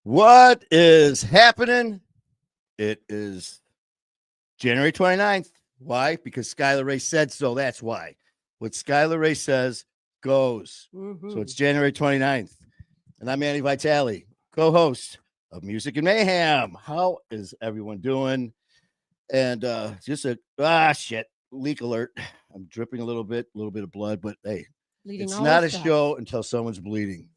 What is happening? It is January 29th. Why? Because Skylar Ray said so. That's why. What Skylar Ray says goes. So it's January 29th. And I'm Andy Vitale, co-host of Music and Mayhem. How is everyone doing? And just shit, leak alert. I'm dripping a little bit of blood, but hey, it's not a show until someone's bleeding.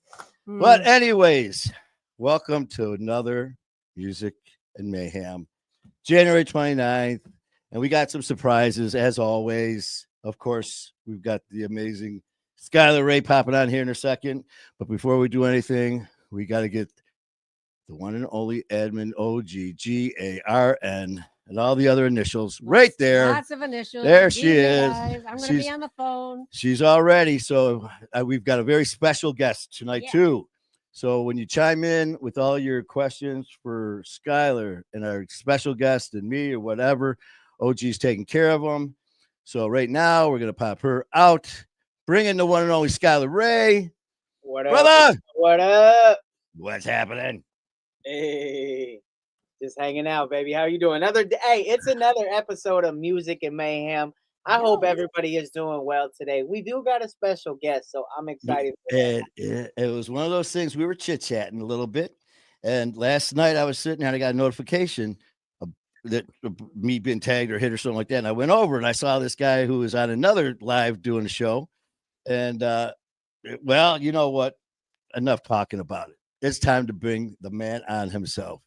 But anyways, welcome to another Music and Mayhem, January 29th. And we got some surprises, as always. Of course, we've got the amazing Skylar Ray popping on here in a second. But before we do anything, we got to get the one and only Edmund OGGARN and all the other initials right there. Lots of initials. There she is. Guys. I'm going to be on the phone. She's all ready. So we've got a very special guest tonight, too. So when you chime in with all your questions for Skylar and our special guest and me or whatever, OG's taking care of them. So right now, we're going to pop her out. Bring in the one and only Skylar Ray. What up? Brother! What up? What's happening? Hey, just hanging out, baby. How you doing? It's another episode of Music and Mayhem. I hope everybody is doing well today. We do got a special guest, so I'm excited. It was one of those things. We were chit-chatting a little bit. And last night I was sitting there and I got a notification that me being tagged or hit or something like that. And I went over and I saw this guy who was on another live doing a show. And, well, you know what? Enough talking about it. It's time to bring the man on himself,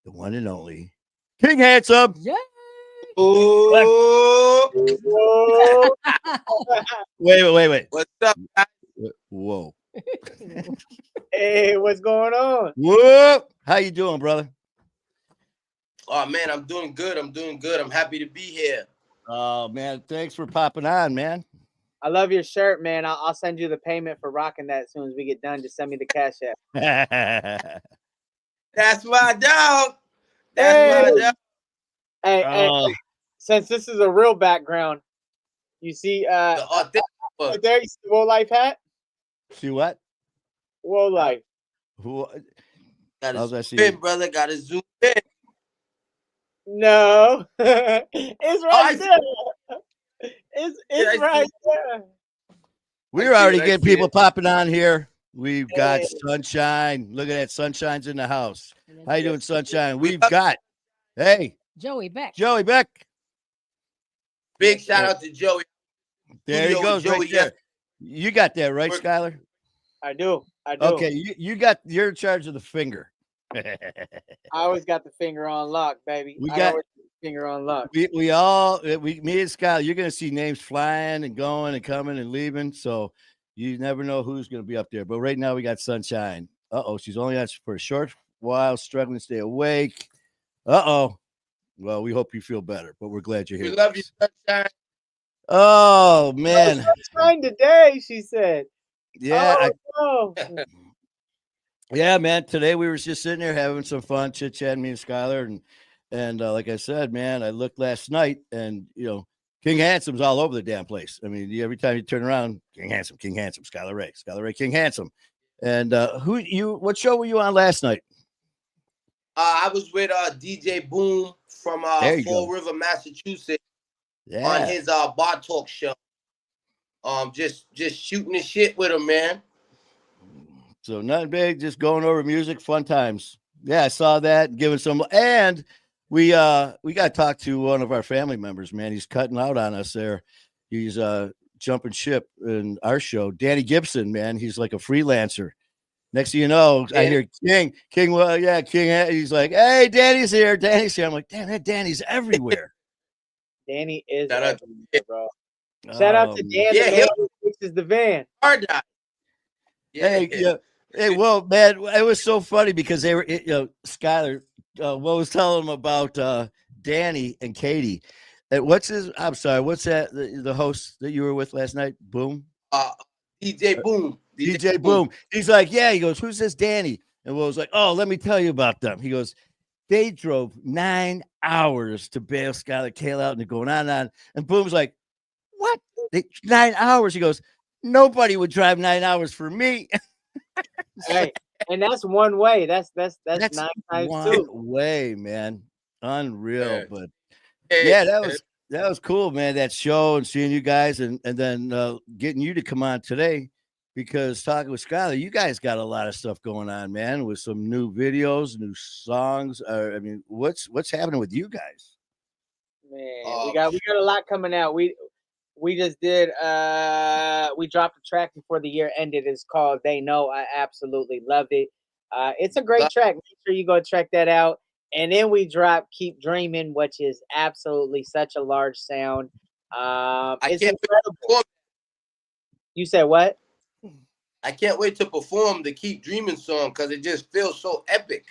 the one and only King Handsome. Yeah. Ooh. Wait. What's up, guys? Whoa. Hey, what's going on? Whoa. How you doing, brother? Oh, man, I'm doing good. I'm happy to be here. Oh, man, thanks for popping on, man. I love your shirt, man. I'll send you the payment for rocking that as soon as we get done. Just send me the cash app. That's my dog. That's my dog. Hey, since this is a real background, you see The authentic one. right there, you see the Woe Life hat? See what? Woe Life. Who? Gotta How's that zoom see? in, brother. Gotta zoom in. No. It's right there. It's I right see there. We're I already see getting it. people popping on here. We've got Hey. Sunshine. Look at that. Sunshine's in the house. And then How you doing, Sunshine? We We've love- got, hey, Joey Beck. Joey Beck. Big shout out to Joey. There he Studio goes with right Joey, there. You got that right, We're- Skylar? I do. Okay, you're in charge of the finger. I always got the finger on lock, baby. We I got- always got the finger on lock. me and Skylar, you're going to see names flying and going and coming and leaving. So you never know who's going to be up there. But right now we got Sunshine. She's only on for a short while, struggling to stay awake. Well, we hope you feel better, but we're glad you're here. We love you, Sunshine. Oh, man. Sunshine today, she said. Yeah. Oh, Yeah, man. Today we were just sitting there having some fun, chit-chatting, me and Skylar. And like I said, man, I looked last night and, King Handsome's all over the damn place. I mean, every time you turn around, King Handsome, Skylar Ray, King Handsome. And what show were you on last night? I was with DJ Boom from There you Fall go. River, Massachusetts, on Yeah. his bar talk show. Just shooting the shit with him, man. So nothing big, just going over music, fun times. Yeah, I saw that, giving some, and we got to talk to one of our family members, man. He's cutting out on us there. He's jumping ship in our show. Danny Gibson, man. He's like a freelancer. Next thing you know, I hear King. Well, yeah, King. He's like, "Hey, Danny's here. I'm like, "Damn, that Danny's everywhere." Danny is Shout out to everywhere, bro. Shout out to Dan, Yeah, the man who fixes the van. Hard die. Hey, well, man, it was so funny because they were, Skylar, what was telling them about Danny and Katie. And what's that? The host that you were with last night? Boom. DJ Boom. DJ Boom. He's like, yeah. He goes, who's this Danny? And Will was like, oh, let me tell you about them. He goes, they drove 9 hours to bail Skylar Kale out and they're going on and on. And Boom's like, what? 9 hours? He goes, nobody would drive 9 hours for me. Hey, And that's one way. That's 9 times one 2. way, man. Unreal. Yeah. But Hey, yeah, that was cool, man. That show and seeing you guys and then getting you to come on today because talking with Skylar, you guys got a lot of stuff going on, man, with some new videos, new songs. I mean, what's happening with you guys? Man, we got a lot coming out. We just did we dropped a track before the year ended. It's called They Know. I absolutely loved it. It's a great track. Make sure you go check that out. And then we dropped Keep Dreaming, which is absolutely such a large sound. It's incredible. You said what? I can't wait to perform the Keep Dreaming song because it just feels so epic.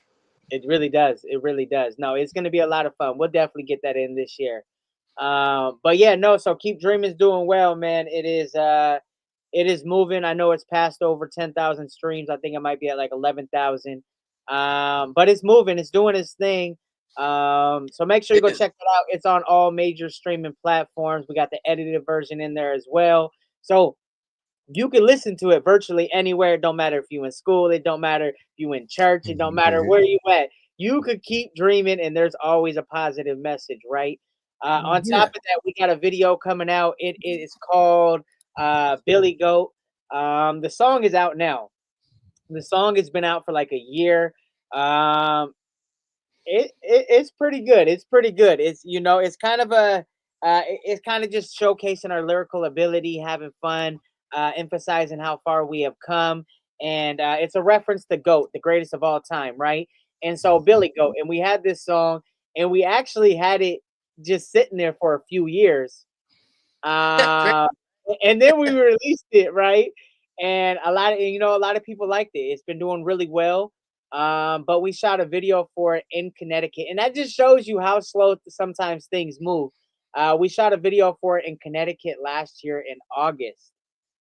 It really does. It really does. No, it's going to be a lot of fun. We'll definitely get that in this year. But yeah, no. So Keep Dreaming's doing well, man. It is moving. I know it's passed over 10,000 streams. I think it might be at like 11,000. But it's moving. It's doing its thing. So make sure you go check it out. It's on all major streaming platforms. We got the edited version in there as well. So you can listen to it virtually anywhere. It don't matter if you in school. It don't matter if you in church. It don't matter where you at. You could keep dreaming, and there's always a positive message, right? On top of that, we got a video coming out. It is called Billy Goat. The song is out now. The song has been out for like a year. It's pretty good. It's pretty good. It's it's kind of it's kind of just showcasing our lyrical ability, having fun, emphasizing how far we have come, and it's a reference to GOAT, the greatest of all time, right? And so Billy Goat, and we had this song, and we actually had it just sitting there for a few years, and then we released it, right? And a lot of people liked it. It's been doing really well. But we shot a video for it in Connecticut, and that just shows you how slow sometimes things move. We shot a video for it in Connecticut last year in August.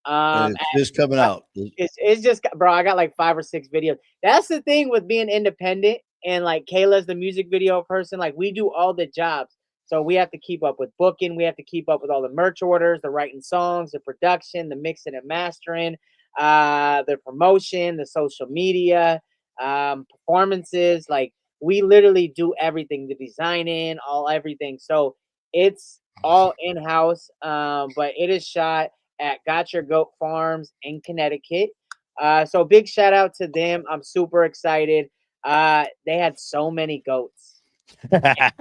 It's just coming out. It's just, bro, I got like 5 or 6 videos. That's the thing with being independent, and like Kayla's the music video person. Like, we do all the jobs. So we have to keep up with booking. We have to keep up with all the merch orders, the writing songs, the production, the mixing and mastering, the promotion, the social media, performances. Like, we literally do everything, the designing, everything. So it's all in-house. But it is shot at Got Your Goat Farms in Connecticut. So big shout out to them. I'm super excited. They had so many goats. Man,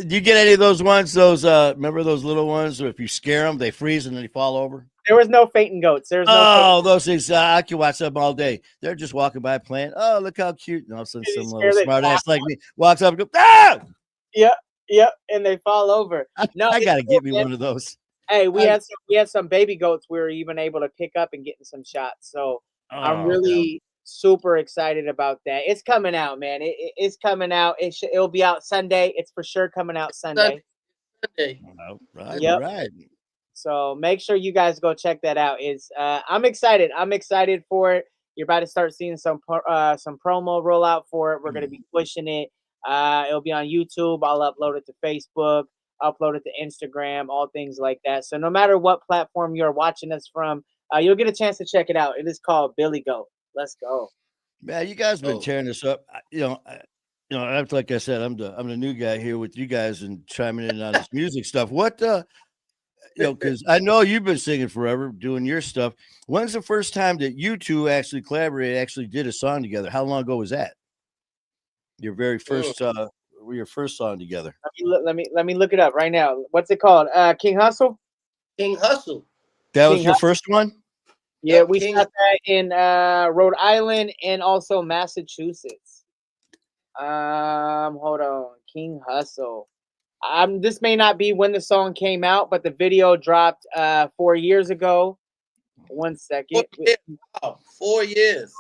do you get any of those ones? Those remember those little ones? Or if you scare them, they freeze and then they fall over. There was no fainting goats. There's no. Those things. I can watch them all day. They're just walking by playing. Oh, look how cute! And all of a sudden, some little smart ass like me walks up and goes, ah! Yep, and they fall over. No, I gotta get me one of those. Hey, we had some baby goats we were even able to pick up and get in some shots. So I'm really super excited about that. It's coming out, man. It's coming out. It'll be out Sunday. It's for sure coming out Sunday. Right, yep. Right. So make sure you guys go check that out. I'm excited. I'm excited for it. You're about to start seeing some promo roll out for it. We're gonna be pushing it. It'll be on YouTube. I'll upload it to Facebook. Upload it to Instagram. All things like that. So no matter what platform you're watching us from, you'll get a chance to check it out. It is called Billy Goat. Let's go. Man, you guys been tearing this up. Like I said, I'm the new guy here with you guys and chiming in on this music stuff. What because I know you've been singing forever, doing your stuff. When's the first time that you two actually collaborated, actually did a song together? How long ago was that? Your very first your first song together. Let me look it up right now. What's it called? King Hustle? King Hustle. That was your first one? Yeah, we shot that in Rhode Island and also Massachusetts. Hold on. King Hustle. This may not be when the song came out, but the video dropped 4 years ago. 1 second. 4 years.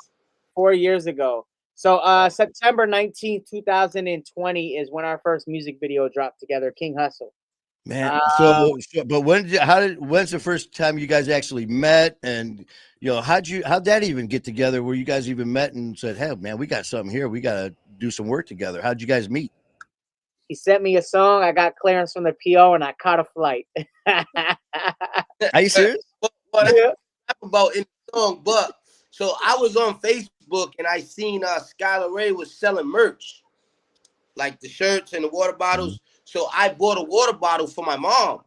4 years ago. So September 19th, 2020 is when our first music video dropped together, King Hustle. Man, but when's the first time you guys actually met? And how'd that even get together where you guys even met and said, hey man, we got something here, we gotta do some work together? How'd you guys meet? He sent me a song, I got clearance from the PO, and I caught a flight. Are you serious? What I rap about in the song, but so I was on Facebook Facebook and I seen Skylar Ray was selling merch, like the shirts and the water bottles. So I bought a water bottle for my mom.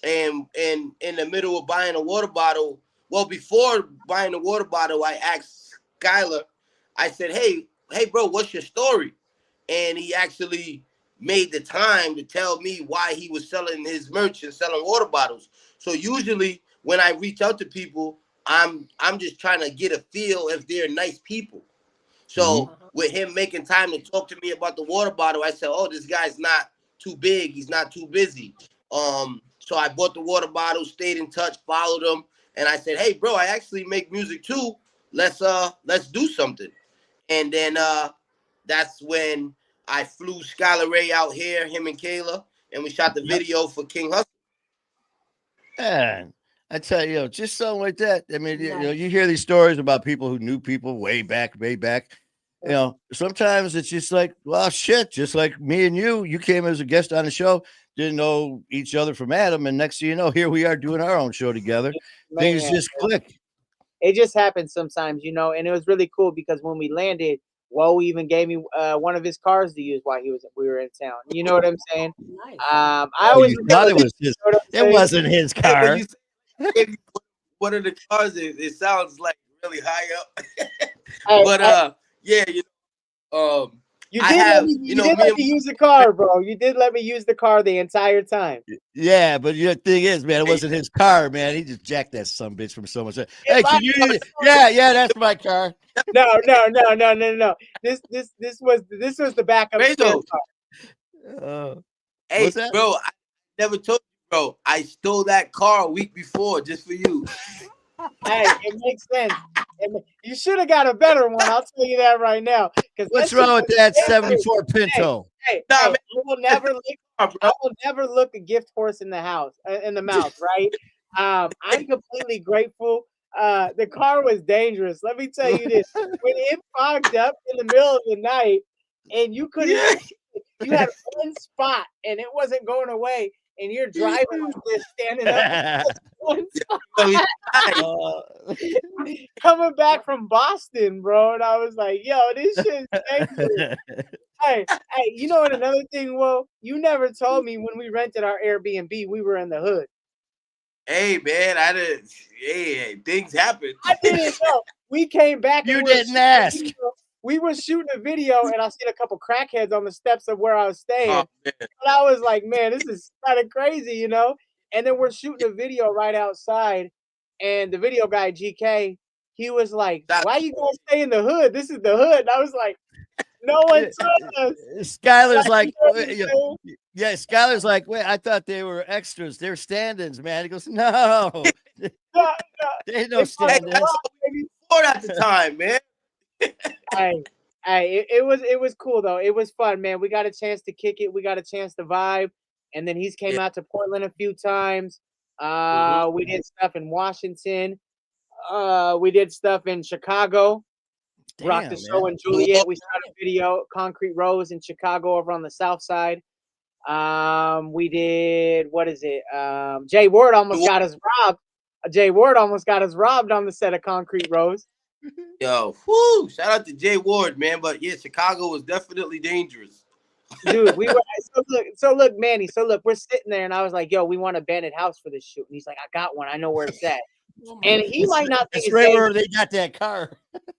And in the middle of buying a water bottle, well, before buying the water bottle, I asked Skylar, I said, hey, bro, what's your story? And he actually made the time to tell me why he was selling his merch and selling water bottles. So usually when I reach out to people, I'm just trying to get a feel if they're nice people. So with him making time to talk to me about the water bottle, I said, oh, this guy's not too big. He's not too busy. So I bought the water bottle, stayed in touch, followed him. And I said, hey, bro, I actually make music too. Let's do something. And then that's when I flew Skylar Ray out here, him and Kayla, and we shot the video for King Hustle. Man, I tell you, just something like that. I mean, you hear these stories about people who knew people way back. Sometimes it's just like, well, shit, just like me and you came as a guest on the show, didn't know each other from Adam, and next thing you know, here we are doing our own show together. Man, Things just click. It just happens sometimes, and it was really cool because when we landed, Woeeee even gave me one of his cars to use while we were in town. You know what I'm saying? Nice. I always thought it was his. you know what I'm It saying? wasn't his car. One of the cars, it sounds like really high up. Hey, yeah, you did let me use the car, bro. You did let me use the car the entire time. Yeah, but the thing is, man, it wasn't his car, man. He just jacked that sumbitch from so much. Hey, can you? Yeah, that's my car. No. This was the backup spare car. Hey, bro, I never told you, bro. I stole that car a week before just for you. Hey, it makes sense. You should have got a better one. I'll tell you that right now. What's wrong with that 74 Pinto? I will never look a gift horse in the mouth, right? I'm completely grateful. The car was dangerous. Let me tell you this: when it fogged up in the middle of the night, and you couldn't, you had one spot, and it wasn't going away, and you're driving like this, standing up. One spot. Coming back from Boston, bro, and I was like, "Yo, this shit is dangerous." Hey, you know what? Another thing, you never told me when we rented our Airbnb, we were in the hood. Hey, man, I didn't. Hey, things happen. I didn't know. We came back. You didn't ask. We were shooting a video, and I seen a couple crackheads on the steps of where I was staying. Oh, and I was like, "Man, this is kind of crazy," And then we're shooting a video right outside, and the video guy GK, he was like, "Why you gonna stay in the hood? This is the hood." And I was like, "No one told us." Skylar's like, Skylar's like, wait, I thought they were extras. They're stand-ins, man. He goes, no, there's no stand-ins. At the time, man. It was cool though. It was fun, man. We got a chance to kick it. We got a chance to vibe. And then he's came out to Portland a few times. We did stuff in Washington. We did stuff in Chicago. Rocked the show in Juliet. We shot a video, Concrete Rose in Chicago over on the south side. We did, Jay Ward almost got us robbed. Jay Ward almost got us robbed on the set of Concrete Rose. Yo, shout out to Jay Ward, man. But yeah, Chicago was definitely dangerous. Dude, we were so look, Manny. So look, we're sitting there, and I was like, "Yo, we want a abandoned house for this shoot." And he's like, "I got one. I know where it's at." And he might not think it's right where they got that car.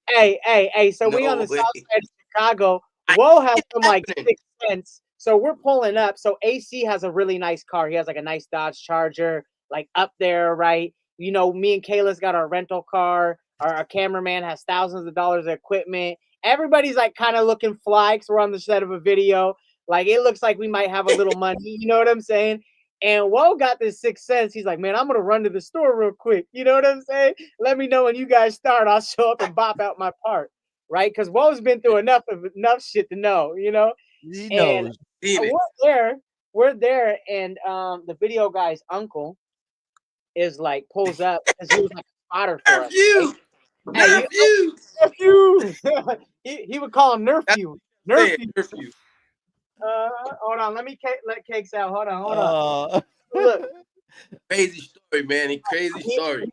Hey. So we on the south side of Chicago. Woeeee has some like 6 cents. So we're pulling up. So AC has a really nice car. He has like a nice Dodge Charger, like up there, right? Me and Kayla's got our rental car. Our cameraman has thousands of dollars of equipment. Everybody's like kind of looking fly because we're on the set of a video. Like it looks like we might have a little money. You know what I'm saying? And Woeeee got this 6 cents. He's like, "Man, I'm gonna run to the store real quick." You know what I'm saying? Let me know when you guys start. I'll show up and bop out my part, right? Because Woeee's been through enough shit to know, He knows. We're there, and the video guy's uncle is like pulls up because he was like a spotter for us. Nerf. He would call him Nerf you. Hold on, let me let Cakes out. Hold on. Look. Crazy story, man. Crazy story.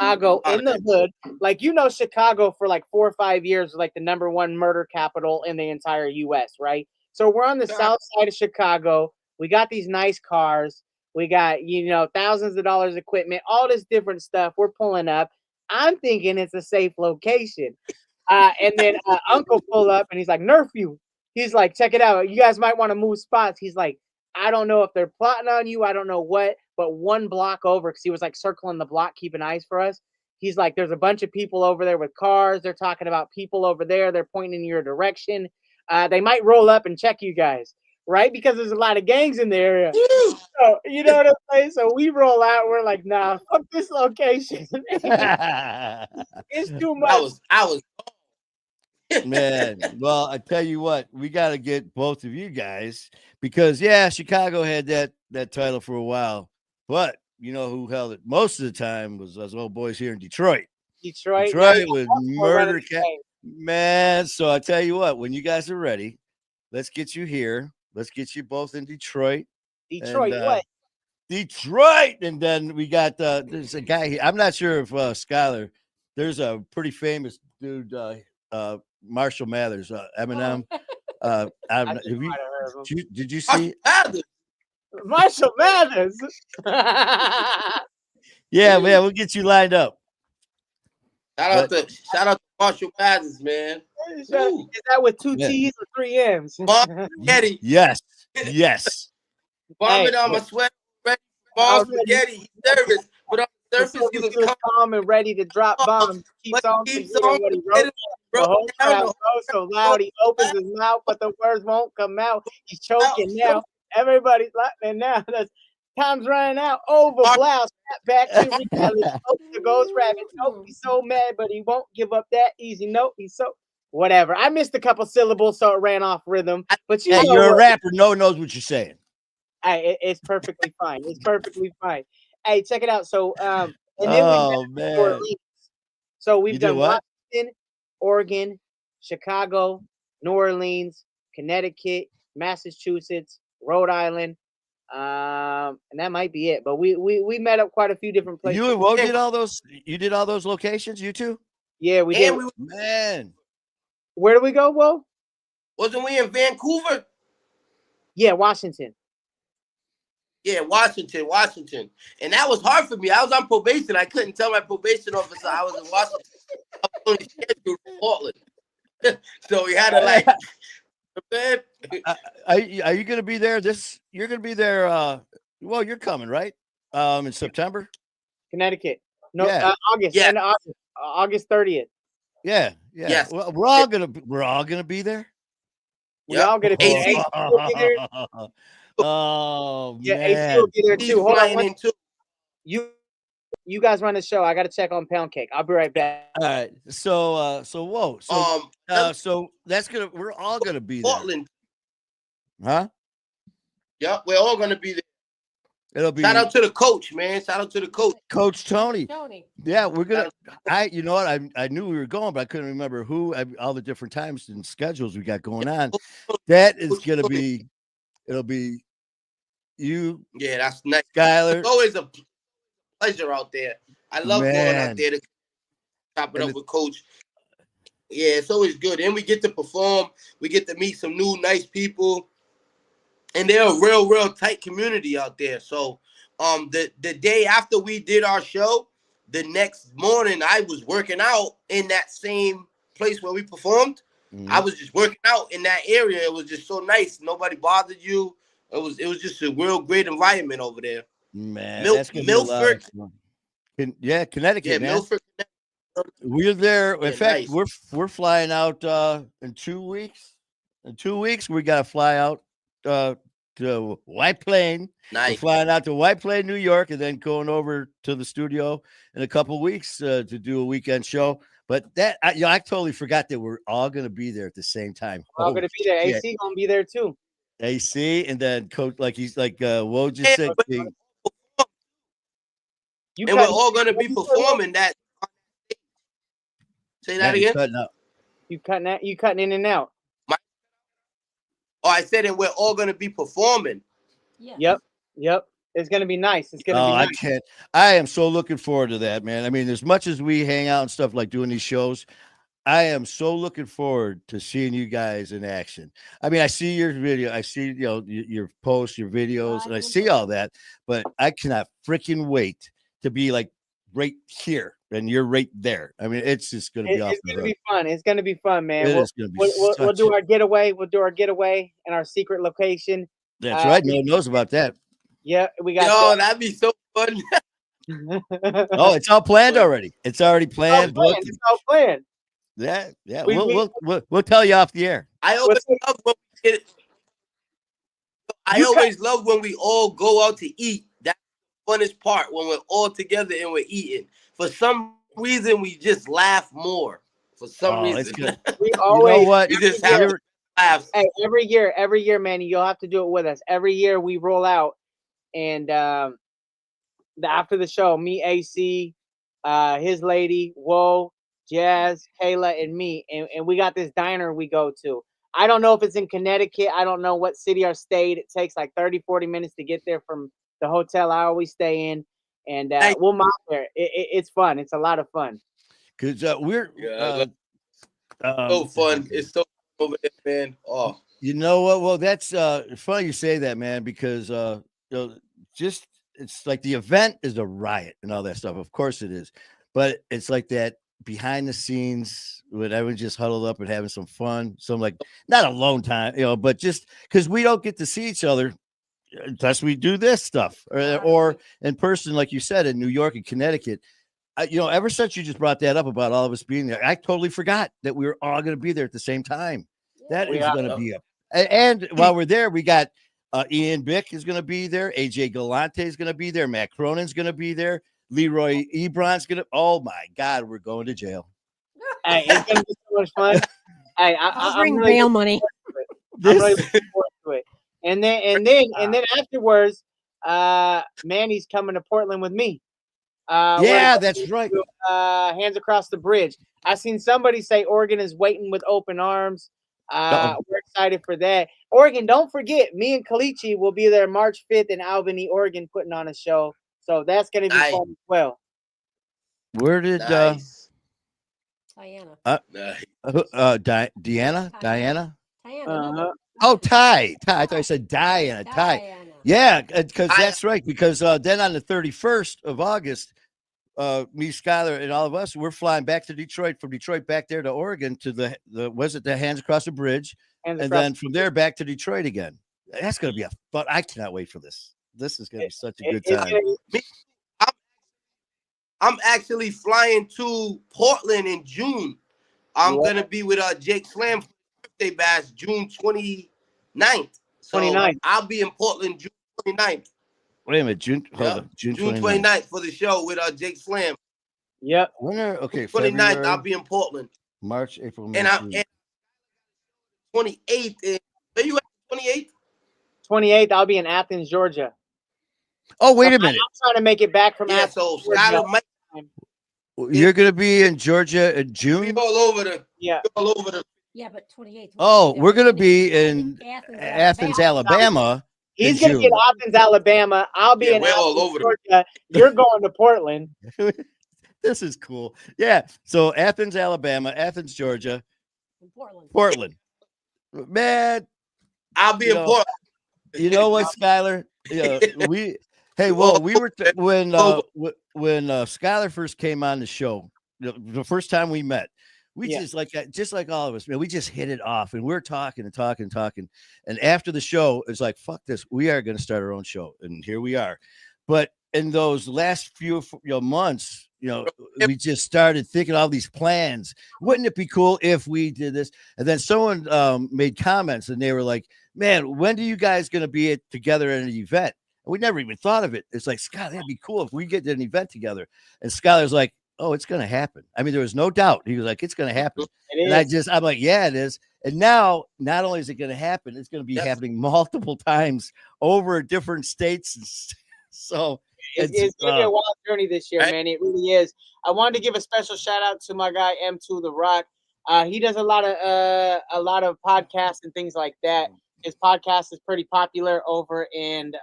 Chicago in the hood. Like, you know, Chicago for like 4 or 5 years was like the #1 murder capital in the entire US, right? So we're on the south side of Chicago. We got these nice cars. We got, you know, thousands of dollars equipment, all this different stuff. We're pulling up. I'm thinking it's a safe location. And then Uncle pull up and he's like, Nerf you. He's like, check it out. You guys might want to move spots. He's like, I don't know if they're plotting on you. I don't know what, but 1 block over, because he was like circling the block, keeping eyes for us. He's like, there's a bunch of people over there with cars. They're talking about people over there. They're pointing in your direction. They might roll up and check you guys, right? Because there's a lot of gangs in the area. So, you know what I'm saying? So we roll out. We're like, nah, fuck this location. It's too much. I was Man, well, I tell you what, we got to get both of you guys because, yeah, Chicago had that title for a while, but you know who held it most of the time was those old boys here in Detroit. Detroit with murder cat. Man, so I tell you what, when you guys are ready, let's get you here. Let's get you both in Detroit. Detroit, and, what? Detroit, and then we got there's a guy here. I'm not sure if Skylar. There's a pretty famous dude. Marshall Mathers, Eminem. Did you see Marshall Mathers? Yeah, man, we'll get you lined up. Shout out to Marshall Mathers, man. Is that with 2 T's or 3 M's? Spaghetti. Yes. Bombing on my sweat. Mom spaghetti. He's nervous, but on the surface he was calm and ready to drop bombs. Keeps on what he wrote. The whole crowd goes so loud he opens his mouth, but the words won't come out. He's choking now. Everybody's laughing now. Time's running out. Over blouse. Back to reality. The ghost rabbit. Nope, he's so mad, but he won't give up that easy. Nope, he's so whatever. I missed a couple syllables, so it ran off rhythm. But you know you're a rapper. No one knows what you're saying. It's perfectly fine. It's perfectly fine. Hey, check it out. So, and then man. So we've done Washington, Oregon, Chicago, New Orleans, Connecticut, Massachusetts, Rhode Island, and that might be it. But we met up quite a few different places. You and Woe did all those. You did all those locations. You two? Yeah, we did. Man, where do we go, Woe? Wasn't we in Vancouver? Yeah, Washington. Yeah, Washington. And that was hard for me. I was on probation. I couldn't tell my probation officer I was in Washington. I was only scheduled for Portland. So we had to like, man. Are you going to be there? You're going to be there. Well, you're coming, right? In September? Connecticut. No, yeah. August. Yeah. August 30th. Yeah. Yes. Well, we're all gonna be there. We're all gonna be there. Oh yeah, man. AC will be there too. Hold on. Too. You guys run the show. I got to check on Pound Cake. I'll be right back. All right. So whoa. So that's we're all gonna be there. Portland. Huh? Yeah, we're all gonna be there. It'll be. Shout out to the coach, man. Shout out to the coach. Coach Tony. Yeah, we're gonna. You know what? I knew we were going, but I couldn't remember who. All the different times and schedules we got going on. That is gonna be. It'll be you. Yeah, that's nice. Skylar. It's always a pleasure out there. I love going out there to chop it up with Coach. Yeah, it's always good. And we get to perform. We get to meet some new, nice people. And they're a real tight community out there. So the day after we did our show, the next morning I was working out in that same place where we performed. I was just working out in that area. It was just so nice. Nobody bothered you. It was just a real great environment over there. Man, Milford. Connecticut. Yeah, man. Milford. We're there. In fact, nice. we're flying out in 2 weeks. In 2 weeks, we got to fly out to White Plain. Nice. We're flying out to White Plain, New York, and then going over to the studio in a couple of weeks to do a weekend show. But I totally forgot that we're all going to be there at the same time. We're all going to be there. AC going to be there too. AC, and then Coach, Woe just said. And we're all going to be performing that. Say that again. You cutting in and out. I said, and we're all going to be performing. Yeah. Yep. It's gonna be nice. It's gonna Oh, be I nice. can't. I am so looking forward to that, man. I mean, as much as we hang out and stuff like doing these shows, I am so looking forward to seeing you guys in action. I mean, I see your video, I see your posts, your videos, and I see all that, but I cannot freaking wait to be like right here and you're right there. I mean, it's just gonna be off It's the gonna hook. be fun. It's gonna be fun, man. It We'll, is gonna be we'll such. do our getaway. We'll do our getaway in our secret location. That's right. No one knows about that. Yeah, we got Yo, that'd be so fun. that. Oh, it's all planned already. It's already It's all planned. planned. Booked. It's all planned. Yeah. We- We'll tell you off the air. I always love when we get. I always love when we all go out to eat. That's the funnest part, when we're all together and we're eating. For some reason, we just laugh more. For some Oh, it's reason, good. We You always know what? we just have to laugh. hey, every year, Manny, you'll have to do it with us. Every year we roll out, and after the show, me, AC, his lady, Woeeee, Jazz, Kayla, and me, and we got this diner we go to. I don't know if it's in Connecticut. I don't know what city or state. It takes like 30, 40 minutes to get there from the hotel I always stay in, and Hey. we'll mock there. It's fun. It's a lot of fun. Because we're So fun. It's so fun over there, man. Oh, you know what? Well, that's funny you say that, man, because just it's like the event is a riot and all that stuff. Of course it is, but it's like that behind the scenes when everyone's just huddled up and having some fun, some like not alone time, but just because we don't get to see each other unless we do this stuff or in person, like you said, in New York and Connecticut. Ever since you just brought that up about all of us being there, I totally forgot that we were all going to be there at the same time. That is going to be and while we're there, we got Ian Bick is going to be there. AJ Galante is going to be there. Matt Cronin's going to be there. Leroy Ebron's going to. Oh my God, we're going to jail. Hey, it's gonna be so much fun. Hey, I'll I'm bring really bail looking money. forward to it. I'm really looking forward to it. And then afterwards, Manny's coming to Portland with me. Yeah, that's right. Hands Across the Bridge. I seen somebody say Oregon is waiting with open arms. We're excited for that. Oregon, don't forget, me and Kalichi will be there March 5th in Albany, Oregon, putting on a show. So that's going to be fun as well. Where did nice. Diana. Diana? Uh-huh. Ty. I thought I said Diana. Ty. Yeah, because that's right. Because then on the 31st of August, me, Skylar, and all of us, we're flying back to Detroit, from Detroit back there to Oregon to the Hands Across the Bridge, and then from there back to Detroit again. That's gonna be fun. I cannot wait for this. This is gonna be such a good time. I'm actually flying to Portland in June. I'm gonna be with Jake Slam for birthday bash June 29th. So 29th. I'll be in Portland June 29th. Wait a minute, June 29th for the show with Jake Slam. Yep. Okay, 29th, February, I'll be in Portland. March, April, May, And I'm 28th. Where you at? 28th? 28th, I'll be in Athens, Georgia. Oh, wait a minute. I'm trying to make it back from Athens. So Skylar might. You're gonna be in Georgia in June. We all over the. Yeah. All over the. Yeah, but 28th. Oh, we're gonna be in Athens, Alabama. He's gonna be in Athens, Alabama. I'll be in we're all Athens, over Georgia. You're going to Portland. This is cool. Yeah. So Athens, Alabama, Athens, Georgia, Portland. Man, I'll be in Portland. You know what, Skylar? We were when Skylar first came on the show, the first time we met. We just like all of us, man. We just hit it off, and we're talking. And after the show, it's like, fuck this. We are going to start our own show, and here we are. But in those last few months, we just started thinking all these plans. Wouldn't it be cool if we did this? And then someone made comments, and they were like, "Man, when are you guys going to be together at an event?" And we never even thought of it. It's like, Scott, that'd be cool if we get to an event together. And Skylar's like, oh, it's going to happen. I mean, there was no doubt. He was like, it's going to happen. And I'm like, yeah, it is. And now, not only is it going to happen, it's going to be happening multiple times over different states. So it's going to be a wild journey this year, man. It really is. I wanted to give a special shout out to my guy, M2 The Rock. He does a lot of podcasts and things like that. His podcast is pretty popular over in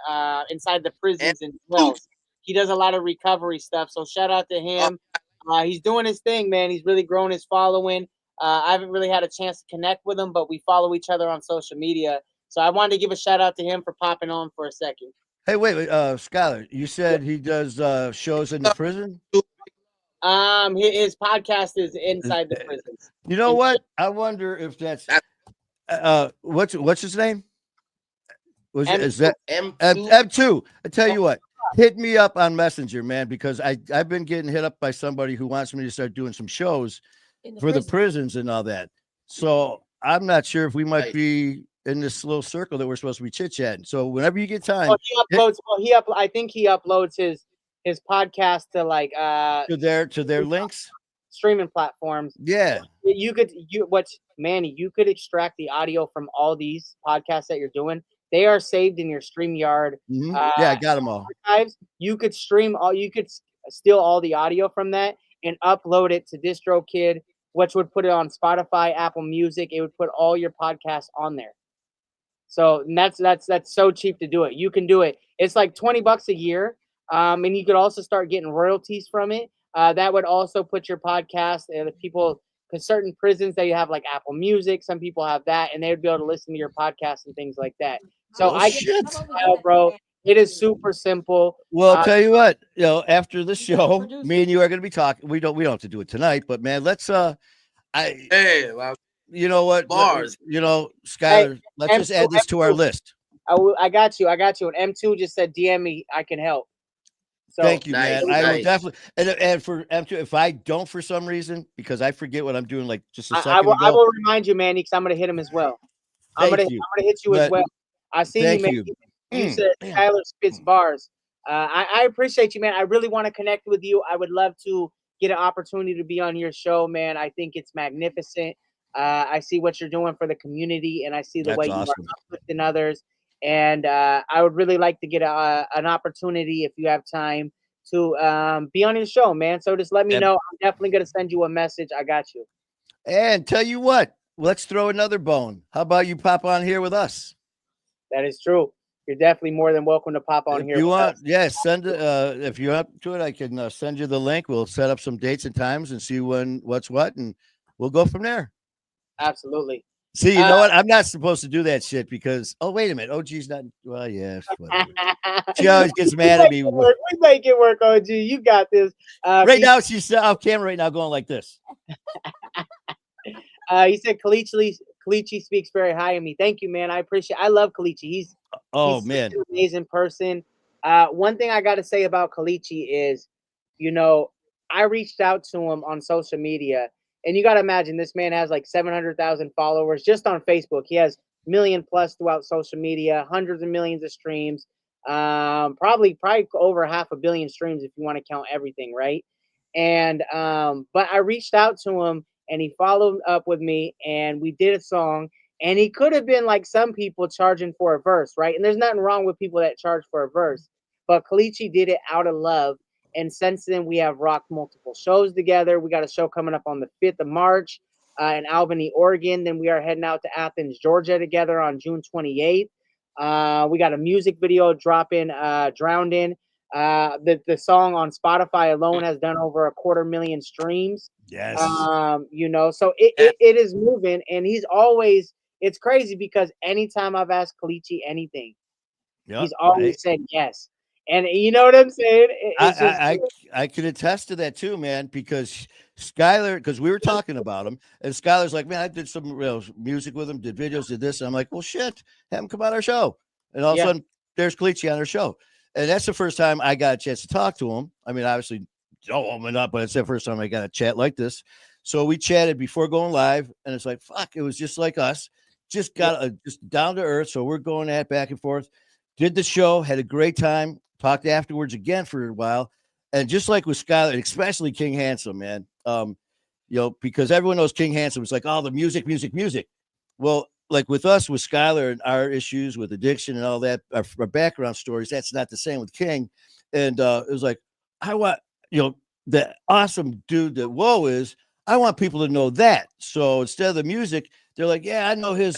inside the prisons and jails. He does a lot of recovery stuff. So shout out to him. He's doing his thing, man. He's really grown his following. I haven't really had a chance to connect with him, but we follow each other on social media. So I wanted to give a shout out to him for popping on for a second. Hey, wait, Skylar, you said he does shows in the prison? His podcast is inside the prisons. You know what? I wonder if that's what's his name? Is that M2? M2? I tell you what, hit me up on Messenger, man, because I've been getting hit up by somebody who wants me to start doing some shows for the prisons and all that. So I'm not sure if we might be in this little circle that we're supposed to be chit-chatting. So whenever you get time, I think he uploads his podcast to like to their links, streaming platforms. Yeah. You could extract the audio from all these podcasts that you're doing. They are saved in your StreamYard. Yeah, I got them all. Archives. You could steal all the audio from that and upload it to DistroKid, which would put it on Spotify, Apple Music. It would put all your podcasts on there. So that's so cheap to do it. You can do it. It's like $20 a year. And you could also start getting royalties from it. That would also put your podcast and people, because certain prisons that you have like Apple Music, some people have that, and they would be able to listen to your podcast and things like that. So bro, it is super simple. Well, I'll tell you what, after the show, me and you are going to be talking. We don't have to do it tonight, but man, let's you know what, bars. Skylar, let's just add this to our list. I got you. And M2 just said DM me, I can help. So, thank you, man. I will definitely. And for M2, if I don't for some reason, because I forget what I'm doing, like just a second ago, I will remind you, Manny, because I'm going to hit him as well. I'm going to hit you as well. I see you, man. You said Tyler spits bars. I appreciate you, man. I really want to connect with you. I would love to get an opportunity to be on your show, man. I think it's magnificent. I see what you're doing for the community, and I see the way you are uplifting others. And I would really like to get an opportunity, if you have time, to be on your show, man. So just let me know. I'm definitely going to send you a message. I got you. And tell you what, let's throw another bone. How about you pop on here with us? That is true. You're definitely more than welcome to pop on here. You want? Send it. If you're up to it, I can send you the link. We'll set up some dates and times and see what's what, and we'll go from there. Absolutely. See, you know what? I'm not supposed to do that shit because, wait a minute. OG's not. Well, yeah. She always gets mad at me. We make it work, OG. You got this. Right now, she's off camera right now going like this. He said Kalichi speaks very high of me. Thank you, man. I love Kalichi. He's man, an amazing person. One thing I got to say about Kalichi is, I reached out to him on social media. And you got to imagine this man has like 700,000 followers just on Facebook. He has million plus throughout social media, hundreds of millions of streams, probably over 500 million streams if you want to count everything, right? And but I reached out to him and he followed up with me and we did a song. And he could have been like some people charging for a verse, right? And there's nothing wrong with people that charge for a verse. But Kalichi did it out of love. And since then, we have rocked multiple shows together. We got a show coming up on the 5th of March in Albany, Oregon. Then we are heading out to Athens, Georgia together on June 28th. We got a music video dropping, Drowned In. The song on Spotify alone has done over 250,000 streams. Yes. So it is moving. And he's always, it's crazy because anytime I've asked Kalichi anything, he's always said yes. And you know what I'm saying? I could attest to that too, man, because Skylar, because we were talking about him, and Skylar's like, man, I did some music with him, did videos, did this. And I'm like, well, shit, have him come on our show. And all of a sudden, there's Kalichi on our show. And that's the first time I got a chance to talk to him. I mean, obviously, but it's the first time I got a chat like this. So we chatted before going live, and it's like, fuck, it was just like us. Just got just down to earth. So we're going at back and forth. Did the show, had a great time. Talked afterwards again for a while. And just like with Skylar, especially King Handsome, man, because everyone knows King Handsome is like, the music. Well, like with us, with Skylar and our issues with addiction and all that, our background stories, that's not the same with King. And it was like, I want, the awesome dude that Woeeee is, I want people to know that. So instead of the music, they're like, yeah, I know his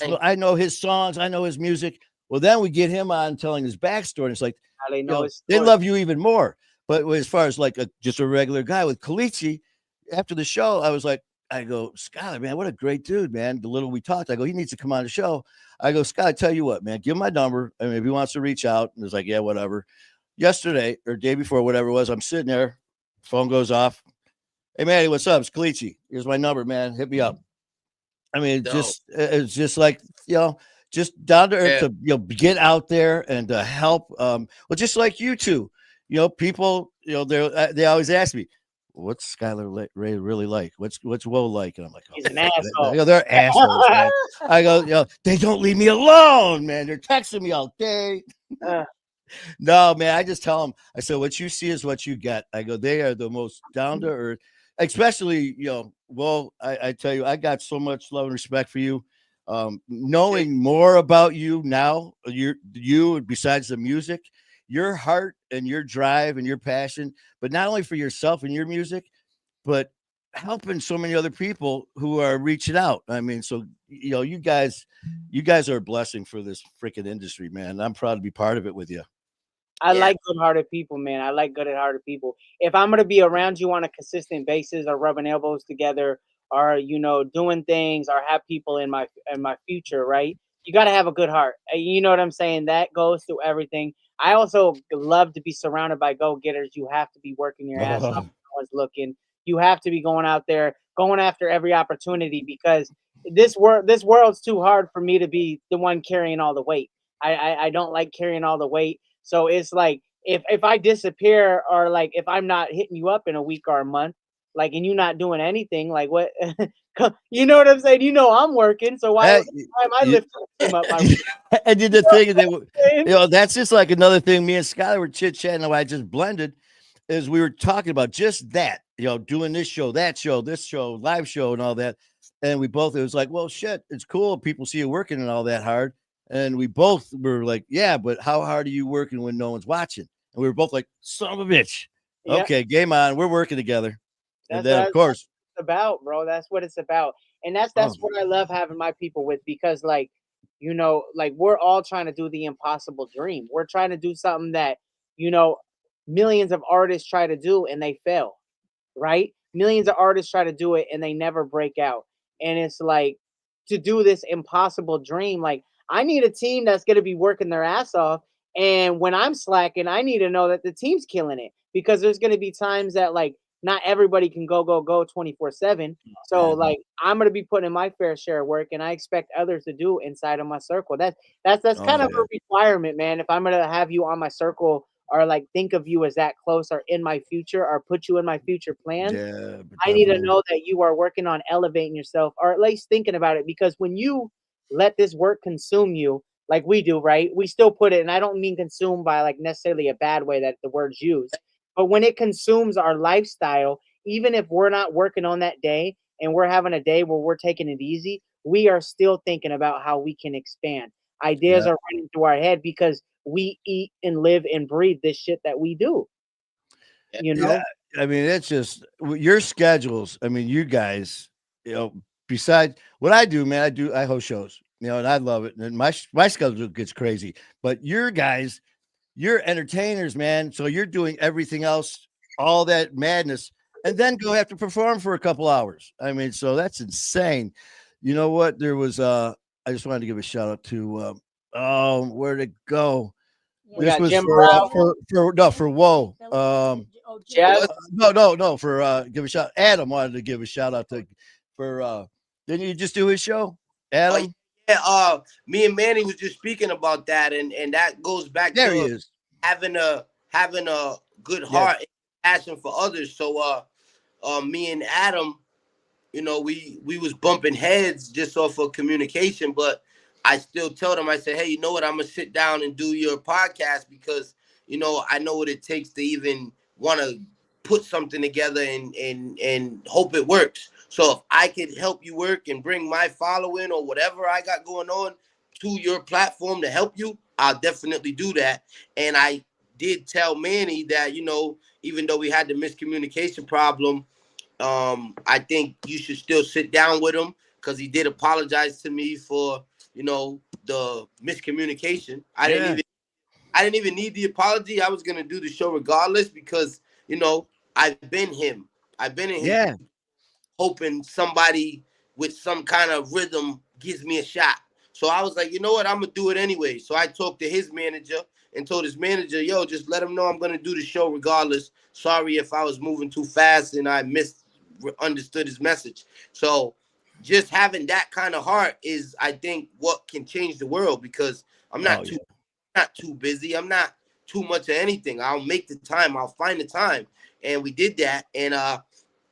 songs, I know his music. Well, then we get him on telling his backstory. And it's like, How they you know know, his they story. love you even more. But as far as like just a regular guy with Kalichi, after the show, I was like, I go, Skylar, man, what a great dude, man. The little we talked, I go, he needs to come on the show. I go, Skylar, tell you what, man, give him my number. I mean, if he wants to reach out, and it's like, yeah, whatever. Yesterday or day before, whatever it was, I'm sitting there, phone goes off. Hey, Manny, what's up? It's Kalichi. Here's my number, man. Hit me up. I mean, it's just like, you know, just down to earth to, you know, get out there and to help. Well, just like you two, you know, people, you know, they always ask me, what's Skylar Ray really like? What's Woeeee like? And I'm like, He's an asshole. You know, they're assholes, man. I go, you know, they don't leave me alone, man. They're texting me all day. No, man, I just tell them, I said, what you see is what you get. I go, they are the most down to earth, especially, you know, well, I tell you, I got so much love and respect for you. Knowing more about you now, you besides the music, your heart and your drive and your passion, but not only for yourself and your music, but helping so many other people who are reaching out. I mean, so, you know, you guys are a blessing for this freaking industry, man. I'm proud to be part of it with you. I like good-hearted people, man. I like good-hearted people. If I'm gonna be around you on a consistent basis, or rubbing elbows together, or you know, doing things, or have people in my future, right? You got to have a good heart. You know what I'm saying? That goes through everything. I also love to be surrounded by go-getters. You have to be working your ass off. No one's looking. You have to be going out there, going after every opportunity, because this world's too hard for me to be the one carrying all the weight. I don't like carrying all the weight. So it's like if I disappear, or like if I'm not hitting you up in a week or a month, like, and you not doing anything, like what? You know what I'm saying? You know I'm working, so why am I lifting him up? And did the thing that, you know, that's just like another thing. Me and Skylar were chit chatting. I just blended, is we were talking about just that, you know, doing this show, that show, this show, live show, and all that. And we both, it was like, well, shit, it's cool. People see you working and all that hard. And we both were like, yeah, but how hard are you working when no one's watching? And we were both like, son of a bitch. Yep. Okay, game on. We're working together. And then, of course, it's about, bro. That's what it's about. And that's what I love having my people with, because, like, you know, like, we're all trying to do the impossible dream. We're trying to do something that, you know, millions of artists try to do and they fail, right? Millions of artists try to do it and they never break out. And it's like, to do this impossible dream, like, I need a team that's going to be working their ass off. And when I'm slacking, I need to know that the team's killing it, because there's going to be times that, like, not everybody can go 24/7. So like, I'm going to be putting in my fair share of work, and I expect others to do inside of my circle. That's kind of a requirement, man. If I'm going to have you on my circle, or like think of you as that close, or in my future, or put you in my future plans, I need to know that you are working on elevating yourself, or at least thinking about it. Because when you let this work consume you, like we do, right? We still put it, and I don't mean consume by like necessarily a bad way that the word's used, but when it consumes our lifestyle, even if we're not working on that day and we're having a day where we're taking it easy, we are still thinking about how we can expand. Ideas are running through our head, because we eat and live and breathe this shit that we do. You know? Yeah, I mean, it's just your schedules. I mean, you guys, you know, besides what I do, man, I host shows, you know, and I love it. And my schedule gets crazy, but your guys, you're entertainers, man. So you're doing everything else, all that madness, and then go have to perform for a couple hours. I mean, so that's insane. You know what? There was I just wanted to give a shout out to where'd it go? Yeah. This was Jim for Woeeee. Jeff? No, for give a shout. Adam wanted to give a shout out to for didn't you just do his show? Adam? Yeah, me and Manny was just speaking about that, and that goes back There to he is. having a good heart and passion for others. So me and Adam, you know, we was bumping heads just off of communication, but I still told him, I said, hey, you know what, I'm gonna sit down and do your podcast, because, you know, I know what it takes to even want to put something together and hope it works. So if I could help you work and bring my following or whatever I got going on to your platform to help you, I'll definitely do that. And I did tell Manny that, you know, even though we had the miscommunication problem, I think you should still sit down with him because he did apologize to me for, you know, the miscommunication. Yeah. I didn't even need the apology. I was gonna do the show regardless because, you know, I've been him. I've been in his Yeah. hoping somebody with some kind of rhythm gives me a shot. So I was like, you know what, I'm gonna do it anyway. So I talked to his manager and told his manager, yo, just let him know I'm gonna do the show regardless. Sorry if I was moving too fast and I misunderstood his message. So just having that kind of heart is, I think, what can change the world because I'm not Oh, too yeah. not too busy. I'm not too much of anything. I'll make the time. I'll find the time. And we did that. And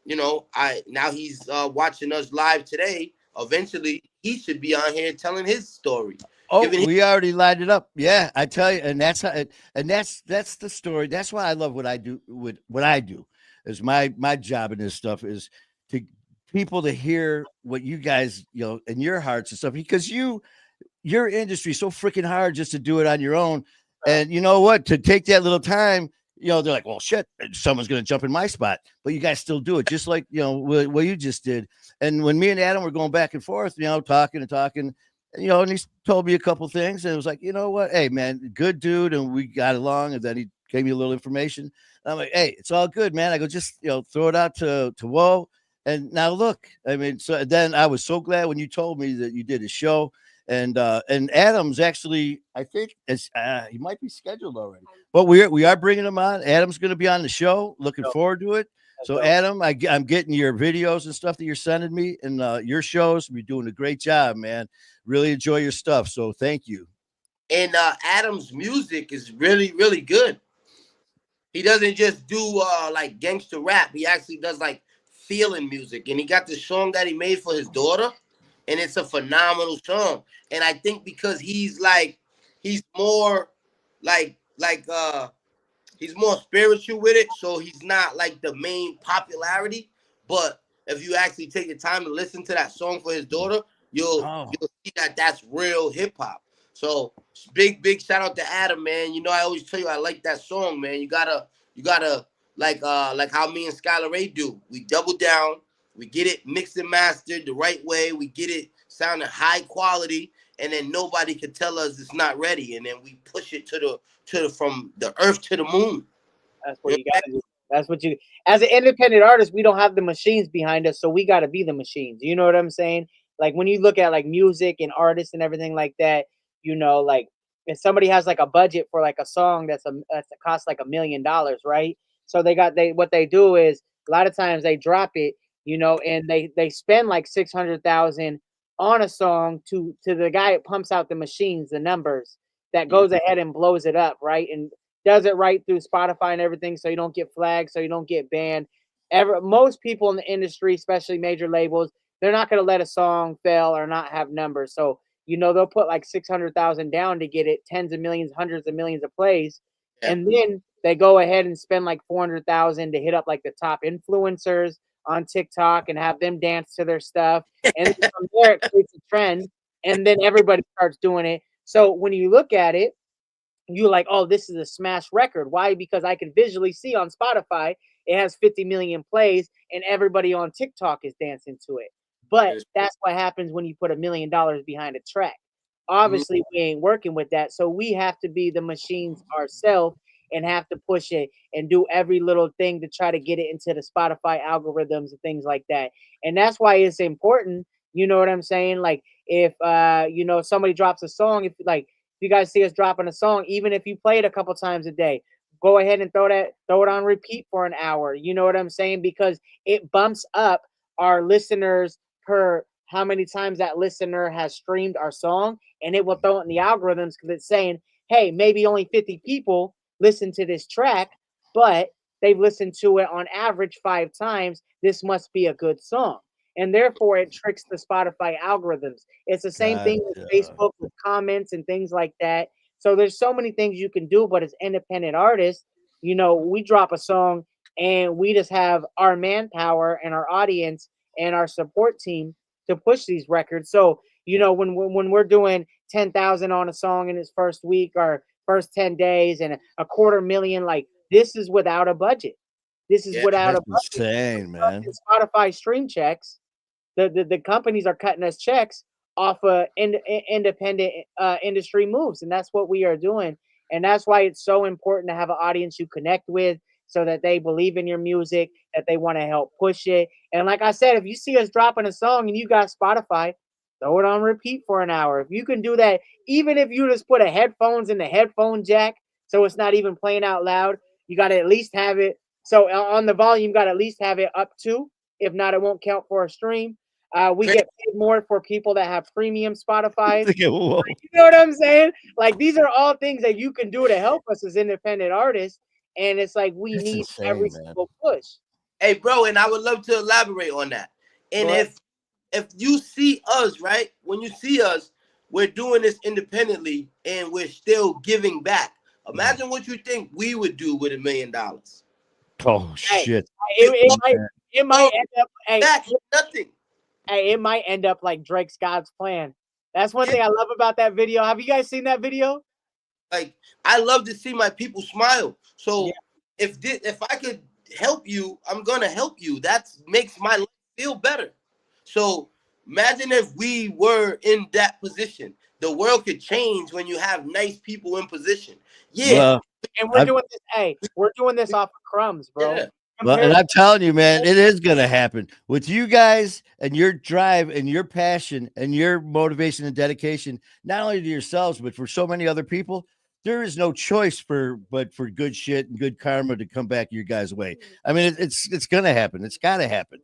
you know, now he's watching us live today. Eventually, he should be on here telling his story. Oh, Giving his, we already lined it up. Yeah, I tell you, and that's how, and that's the story. That's why I love what I do. With what I do is my job in this stuff is to people to hear what you guys, you know, in your hearts and stuff because your industry is so freaking hard just to do it on your own. And you know what? To take that little time, you know, they're like, well, shit, someone's going to jump in my spot. But you guys still do it, just like, you know, what you just did. And when me and Adam were going back and forth, you know, talking and talking, you know, and he told me a couple things. And it was like, you know what? Hey, man, good dude. And we got along. And then he gave me a little information. And I'm like, hey, it's all good, man. I go, just, you know, throw it out to Woeeee. And now look, I mean, so then I was so glad when you told me that you did a show. And Adam's actually, I think, he might be scheduled already, but we are bringing him on. Adam's going to be on the show. Looking forward to it. So, Adam, I'm getting your videos and stuff that you're sending me, and your shows. You're doing a great job, man. Really enjoy your stuff. So, thank you. and Adam's music is really, really good. He doesn't just do like gangster rap. He actually does like feeling music. And he got this song that he made for his daughter, and it's a phenomenal song. And I think because he's more like he's more spiritual with it, so he's not like the main popularity. But if you actually take the time to listen to that song for his daughter, you'll see that that's real hip hop. So big shout out to Adam, man. You know I always tell you I like that song, man. You gotta like how me and Skylar Ray do. We double down, we get it mixed and mastered the right way, we get it sounding high quality, and then nobody can tell us it's not ready, and then we push it to the from the earth to the moon. That's what you gotta do. That's what you, as an independent artist, we don't have the machines behind us, so we gotta be the machines. You know what I'm saying? Like when you look at like music and artists and everything like that, you know, like if somebody has like a budget for like a song that's costs like $1 million, right? So they what they do is a lot of times they drop it, you know, and they spend like 600,000 on a song to the guy that pumps out the machines, the numbers that goes ahead and blows it up, right? And does it right through Spotify and everything, so you don't get flagged, so you don't get banned. Most people in the industry, especially major labels, they're not going to let a song fail or not have numbers. So you know they'll put like 600,000 down to get it tens of millions, hundreds of millions of plays, and then they go ahead and spend like 400,000 to hit up like the top influencers on TikTok and have them dance to their stuff, and then from there it creates a trend, and then everybody starts doing it. So when you look at it, you're like, oh, this is a smash record. Why? Because I can visually see on Spotify it has 50 million plays and everybody on TikTok is dancing to it. But that's what happens when you put $1 million behind a track. Obviously, we ain't working with that. So we have to be the machines ourselves and have to push it and do every little thing to try to get it into the Spotify algorithms and things like that. And that's why it's important. You know what I'm saying? Like if you know, somebody drops a song, if like if you guys see us dropping a song, even if you play it a couple times a day, go ahead and throw it on repeat for an hour. You know what I'm saying? Because it bumps up our listeners per how many times that listener has streamed our song, and it will throw it in the algorithms because it's saying, hey, maybe only 50 people listen to this track, but they've listened to it on average 5 times. This must be a good song. And therefore, it tricks the Spotify algorithms. It's the same thing with Facebook with comments and things like that. So there's so many things you can do, but as independent artists, you know, we drop a song and we just have our manpower and our audience and our support team to push these records. So, you know, when we're doing 10,000 on a song in its first week or first 10 days and a 250,000, like this is without a budget. This is Yeah, without a That's budget. insane, man. Spotify stream checks. The companies are cutting us checks off of independent industry moves, and that's what we are doing. And that's why it's so important to have an audience you connect with, so that they believe in your music, that they want to help push it. And like I said, if you see us dropping a song and you got Spotify, throw it on repeat for an hour. If you can do that, even if you just put a headphones in the headphone jack, so it's not even playing out loud, you got to at least have it. So on the volume, you got to at least have it up to. If not, it won't count for a stream. We Crazy. get paid more for people that have premium Spotify. Whoa. You know what I'm saying? Like, these are all things that you can do to help us as independent artists. And it's like we That's need insane, every man. single push. Hey, bro, and I would love to elaborate on that. And Go ahead. if you see us, right, when you see us, we're doing this independently and we're still giving back. Imagine what you think we would do with $1 million. Oh Hey, shit. It might end up. Hey, Back nothing. hey, it might end up like Drake's God's plan. That's one thing I love about that video. Have you guys seen that video? Like, I love to see my people smile. So Yeah. if I could help you, I'm gonna help you. That makes my life feel better. So imagine if we were in that position. The world could change when you have nice people in position. Yeah. Well, And we're doing this. Hey, we're doing this off of crumbs, bro. Yeah. well, and I'm telling you, man, it is gonna happen with you guys and your drive and your passion and your motivation and dedication, not only to yourselves, but for so many other people. There is no choice but for good shit and good karma to come back your guys' way. I mean, it's gonna happen. It's gotta happen.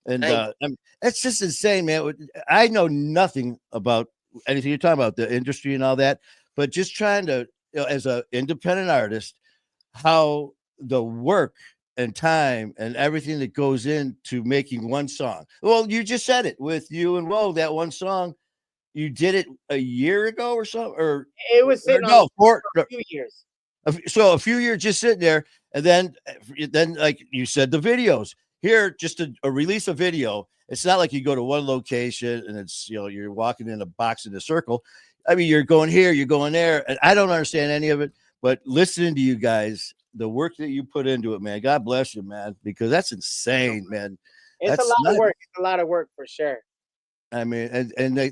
And Thank it's just insane, man. I know nothing about anything you're talking about, the industry and all that, but just trying to, as an independent artist, how the work and time and everything that goes into making one song. Well, you just said it with you and Woeeee, that one song. You did it a year ago or so, or It was sitting no, for a few years. so a few years just sitting there, and then like you said, the videos here, just a release a video. It's not like you go to one location and it's, you're walking in a box in a circle. I mean, you're going here, you're going there, and I don't understand any of it. But listening to you guys, the work that you put into it, man, God bless you, man, because that's insane, man. It's That's a lot not- of work. It's a lot of work for sure. I mean,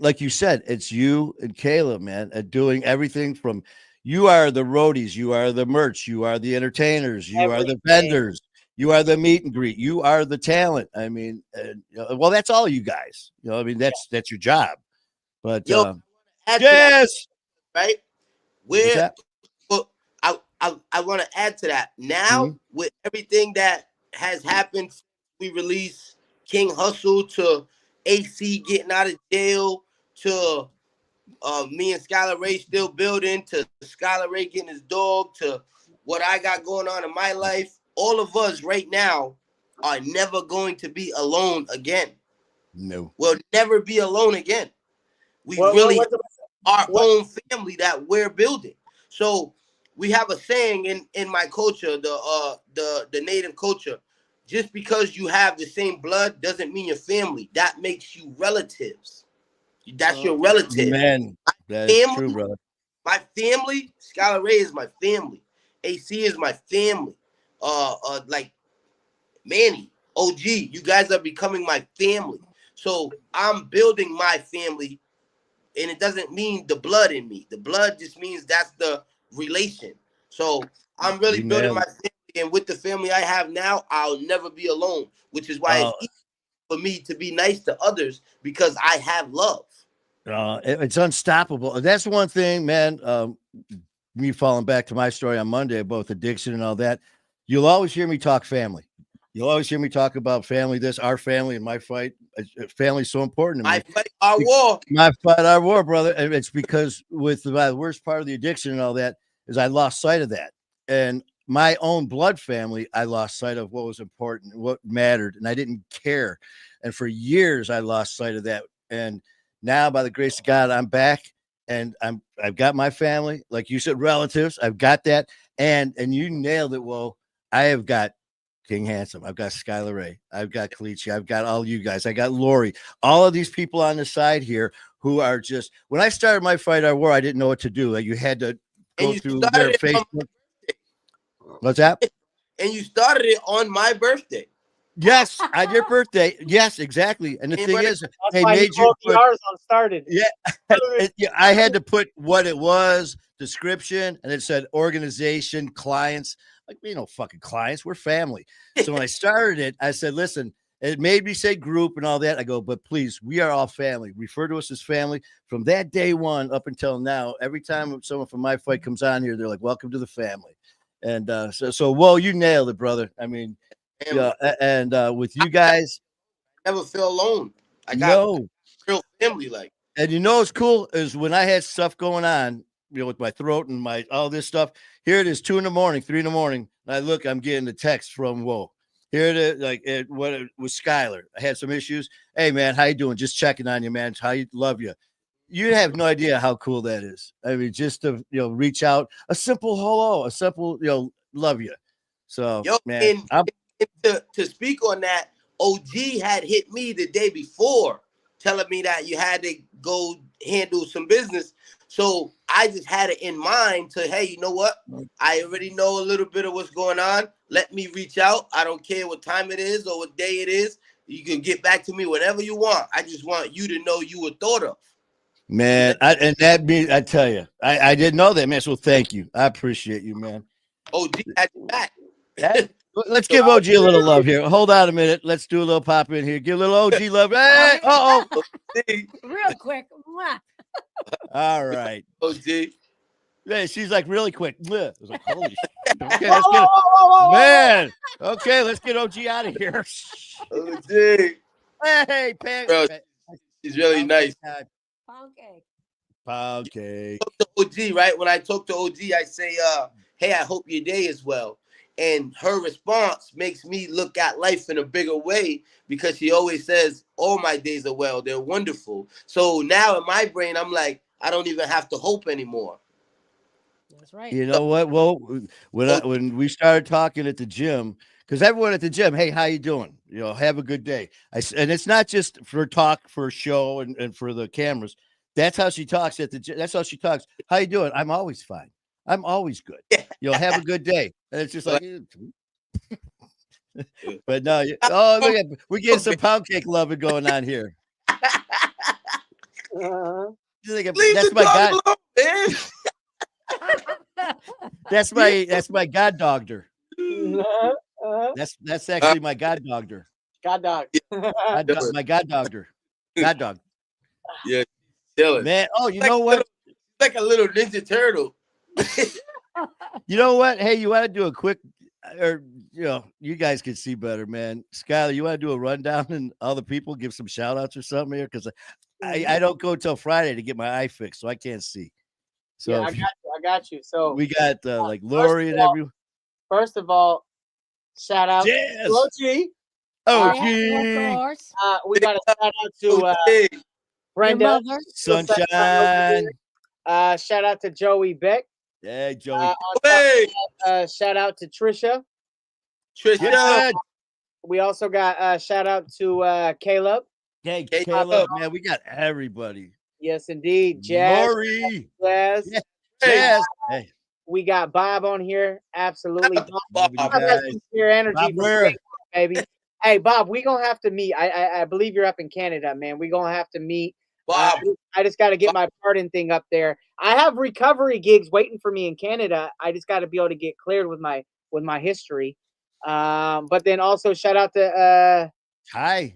like you said, it's you and Caleb, man, at doing everything from. You are the roadies, you are the merch, you are the entertainers, you are the Everything. vendors, you are the meet and greet, you are the talent. I mean, well, that's all you guys. I mean, that's your job. But Yo, add to that, yes, right? what's We're that? Well, I want to add to that. Now, with everything that has happened, we released King Hustle to AC getting out of jail to me and Skylar Ray still building to Skylar Ray getting his dog to what I got going on in my life. All of us right now are never going to be alone again. No, We'll never be alone again. We What- really what- our what- own family that we're building. So we have a saying in my culture, the native culture. Just because you have the same blood doesn't mean you're family. That makes you relatives. That's your relative. man, that is true, brother. My family, Skylar Ray is my family. AC is my family. Like Manny, OG, you guys are becoming my family. So I'm building my family. And it doesn't mean the blood in me. The blood just means that's the relation. So I'm really You building nailed my family. And with the family I have now, I'll never be alone, which is why it's easy for me to be nice to others because I have love. It's unstoppable. That's one thing, man. Me falling back to my story on Monday, both addiction and all that. You'll always hear me talk family. You'll always hear me talk about family, this, our family, and my fight. Family's so important to me. I fight our war. My fight, our war, brother. And it's because with the worst part of the addiction and all that is I lost sight of that. And my own blood family, I lost sight of what was important, what mattered, and I didn't care. And for years, I lost sight of that. And now, by the grace of God, I'm back, and I've got my family, like you said, relatives. I've got that, and you nailed it. Well, I have got King Handsome. I've got Skylar Ray. I've got Kalichi. I've got all you guys. I got Lori. All of these people on the side here who are just. When I started my fight, our war, I didn't know what to do. You had to go through their Facebook. What's that? and you started it on my birthday. Yes, on your birthday. Yes, exactly. And the Hey, thing buddy, is, That's they why he made you wrote the put, R's on started. yeah, I had to put what it was, description, and it said organization, clients. Like, fucking clients, we're family. So when I started it, I said, listen, it made me say group and all that. I go, but please, we are all family. Refer to us as family. From that day one up until now, every time someone from my fight comes on here, they're like, welcome to the family. And so whoa, you nailed it, brother. I mean, family. yeah, and with you guys, Never feel alone. I got no. real family. Like, And what's cool is when I had stuff going on, with my throat and my all this stuff. Here it is, 2 in the morning, 3 in the morning. And I look, I'm getting a text from Woeeee. Here it is, like it was Skylar. I had some issues. Hey man, how you doing? Just checking on you, man. How you love you. You have no idea how cool that is. I mean, just to reach out, a simple hello, a simple love you. So yo, man, and to speak on that, OG had hit me the day before, telling me that you had to go handle some business. So I just had it in mind to, hey, you know what? I already know a little bit of what's going on. Let me reach out. I don't care what time it is or what day it is. You can get back to me whenever you want. I just want you to know you were thought of. man, and that means I tell you, I didn't know that, man. So thank you. I appreciate you, man. OG had your back. Let's give OG a little love here. Hold on a minute. Let's do a little pop in here. Give a little OG love. Hey, Real quick. Mwah. All right. OG. Yeah, she's like really quick. I was like, holy shit. Okay, let's get man. Okay, let's get OG out of here. OG. Hey, Pam. Bro, she's really nice. Pound cake. Pound cake. Talk to OG, right? When I talk to OG, I say, hey, I hope your day is well. And her response makes me look at life in a bigger way because she always says, all my days are well. They're wonderful. So now in my brain, I'm like, I don't even have to hope anymore. That's right. You know what? Well, when we started talking at the gym, because everyone at the gym, hey, how you doing? Have a good day. And it's not just for talk, for show and for the cameras. That's how she talks at the gym. That's how she talks. How you doing? I'm always fine. I'm always good. Have a good day. And it's just like, but no. Look at, we're getting some pound cake loving going on here. That's my god. Alone, That's my god dogger. That's actually my god dogger. God dog. My god dogger. God dog. Yeah, chilling. Man, you know what? Like a little Ninja Turtle. You know what? Hey, you want to do a quick, or you guys can see better, man. Skylar, you want to do a rundown and all the people give some shout outs or something here? Because I don't go till Friday to get my eye fixed, so I can't see. So yeah, I got you. So we got like Lori and everyone. First of all, shout out Yes. to OG. Oh, Yeah, of course. We got a shout out to Brenda, Your mother. Sunshine. Shout out to Joey Beck. Hey, Joey. Shout out to Trisha. Trisha. We also got shout out to Caleb. Hey, Caleb, man, we got everybody. Yes, indeed. Jazz. Lori. Jazz. Yeah. Jazz. Hey. We got Bob on here. Absolutely. Bob, Your energy, Bob, where? baby. Hey, Bob, we gonna have to meet. I believe you're up in Canada, man. We gonna have to meet. Bob. I just got to get my pardon thing up there. I have recovery gigs waiting for me in Canada. I just got to be able to get cleared with my history. But then also shout out to Ty.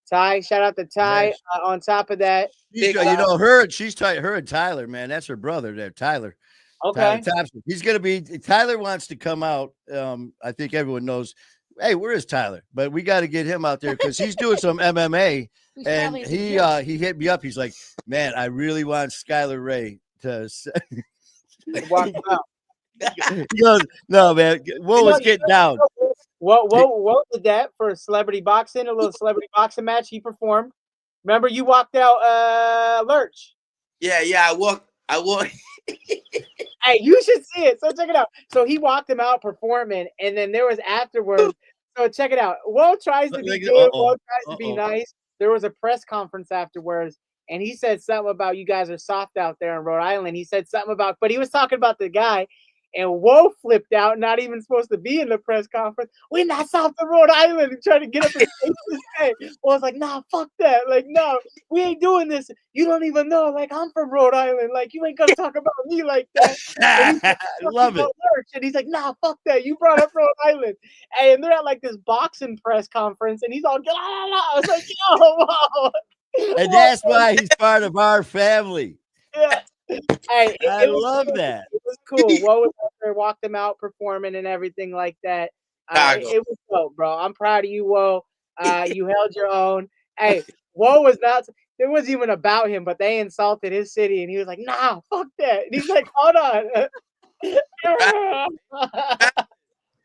Shout out to Ty. Yes. On top of that, her and Tyler, man. That's her brother there, Tyler. okay. Tyler Thompson. He's gonna be. Tyler wants to come out. I think everyone knows. Hey, where is Tyler? But we got to get him out there because he's doing some MMA. And he hit me up. He's like, man, I really want Skylar Ray to Walk out. He goes, no, man. Let's get down. What did that for celebrity boxing? A little celebrity boxing match he performed. Remember, you walked out Lurch. Yeah, I walked. Hey, you should see it. So check it out. So he walked him out performing, and then there was afterwards. So check it out. Woeeee tries to be good. Woeeee tries to be nice. There was a press conference afterwards, and he said something about you guys are soft out there in Rhode Island. He said something about, but he was talking about the guy, And Woeeee flipped out, not even supposed to be in the press conference. We're not South of Rhode Island, and trying to get up and say. Well, I was like, nah, fuck that. Like, no, we ain't doing this. You don't even know. Like, I'm from Rhode Island. Like, you ain't gonna talk about me like that. And I love it. And he's like, nah, fuck that. You brought up Rhode Island. And they're at like this boxing press conference, and he's all, la, la, la. I was like, yo, whoa. And that's why he's part of our family. Yeah. Hey, I was love cool. that. It was cool. Woeeee was up there, walked him out performing and everything like that. It was dope, bro. I'm proud of you, Woeeee. You held your own. Hey, Woeeee was not. It wasn't even about him, but they insulted his city, and he was like, "Nah, fuck that." And he's like, "Hold on."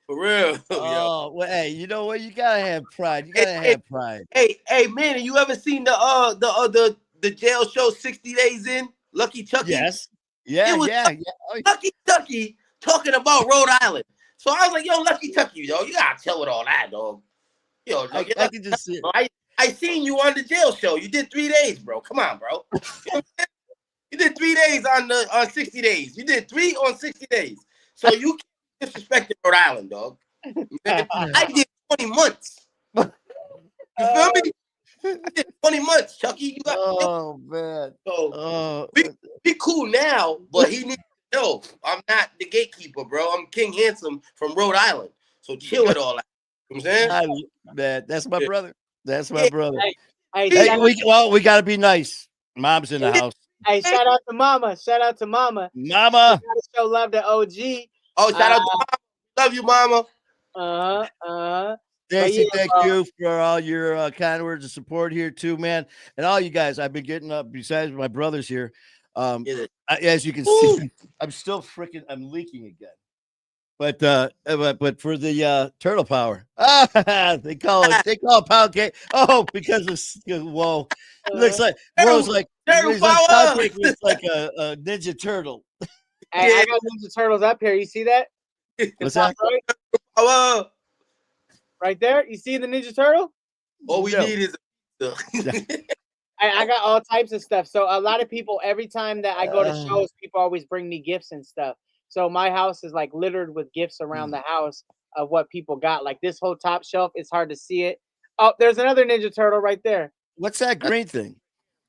For real. Oh, well, hey, you know what? You gotta have pride. You gotta have pride. Hey, man, you ever seen the jail show 60 Days In? Lucky Chucky? Yes. Yeah, yeah. Oh, Lucky Chucky talking about Rhode Island. So I was like, yo, Lucky Chucky, yo, you gotta tell it all that, dog. Yo, I can just see it. I seen you on the jail show. You did 3 days, bro. Come on, bro. You did 3 days on 60 days. You did 3 on 60 days. So you disrespected Rhode Island, dog. I did 20 months. You feel me? I did 20 months, Chucky. You got man. So we cool now, but he needs to know I'm not the gatekeeper, bro. I'm King Handsome from Rhode Island. So chill it all out. You know what I'm saying? Man, that's my brother. That's my brother. Hey, we gotta be nice. Mom's in the house. Hey, shout out to Mama. Shout out to Mama. Mama. Gotta show love to OG. Oh, shout out to Mama. Love you, Mama. Stacy, thank you for all your kind words of support here too, man. And all you guys, I've been getting up besides my brothers here. As you can see, I'm still I'm leaking again. But for the turtle power, they call it pound cake. Oh, because of whoa, it looks like Woeee's like turtle power. It's like a ninja turtle. Hey, I got Ninja Turtles up here. You see that? What's that? Right? Right there. You see the Ninja Turtle? All we need is I got all types of stuff. So a lot of people, every time that I go to shows, people always bring me gifts and stuff. So my house is like littered with gifts around the house of what people got. Like this whole top shelf, it's hard to see it. Oh, there's another Ninja Turtle right there. What's that green thing?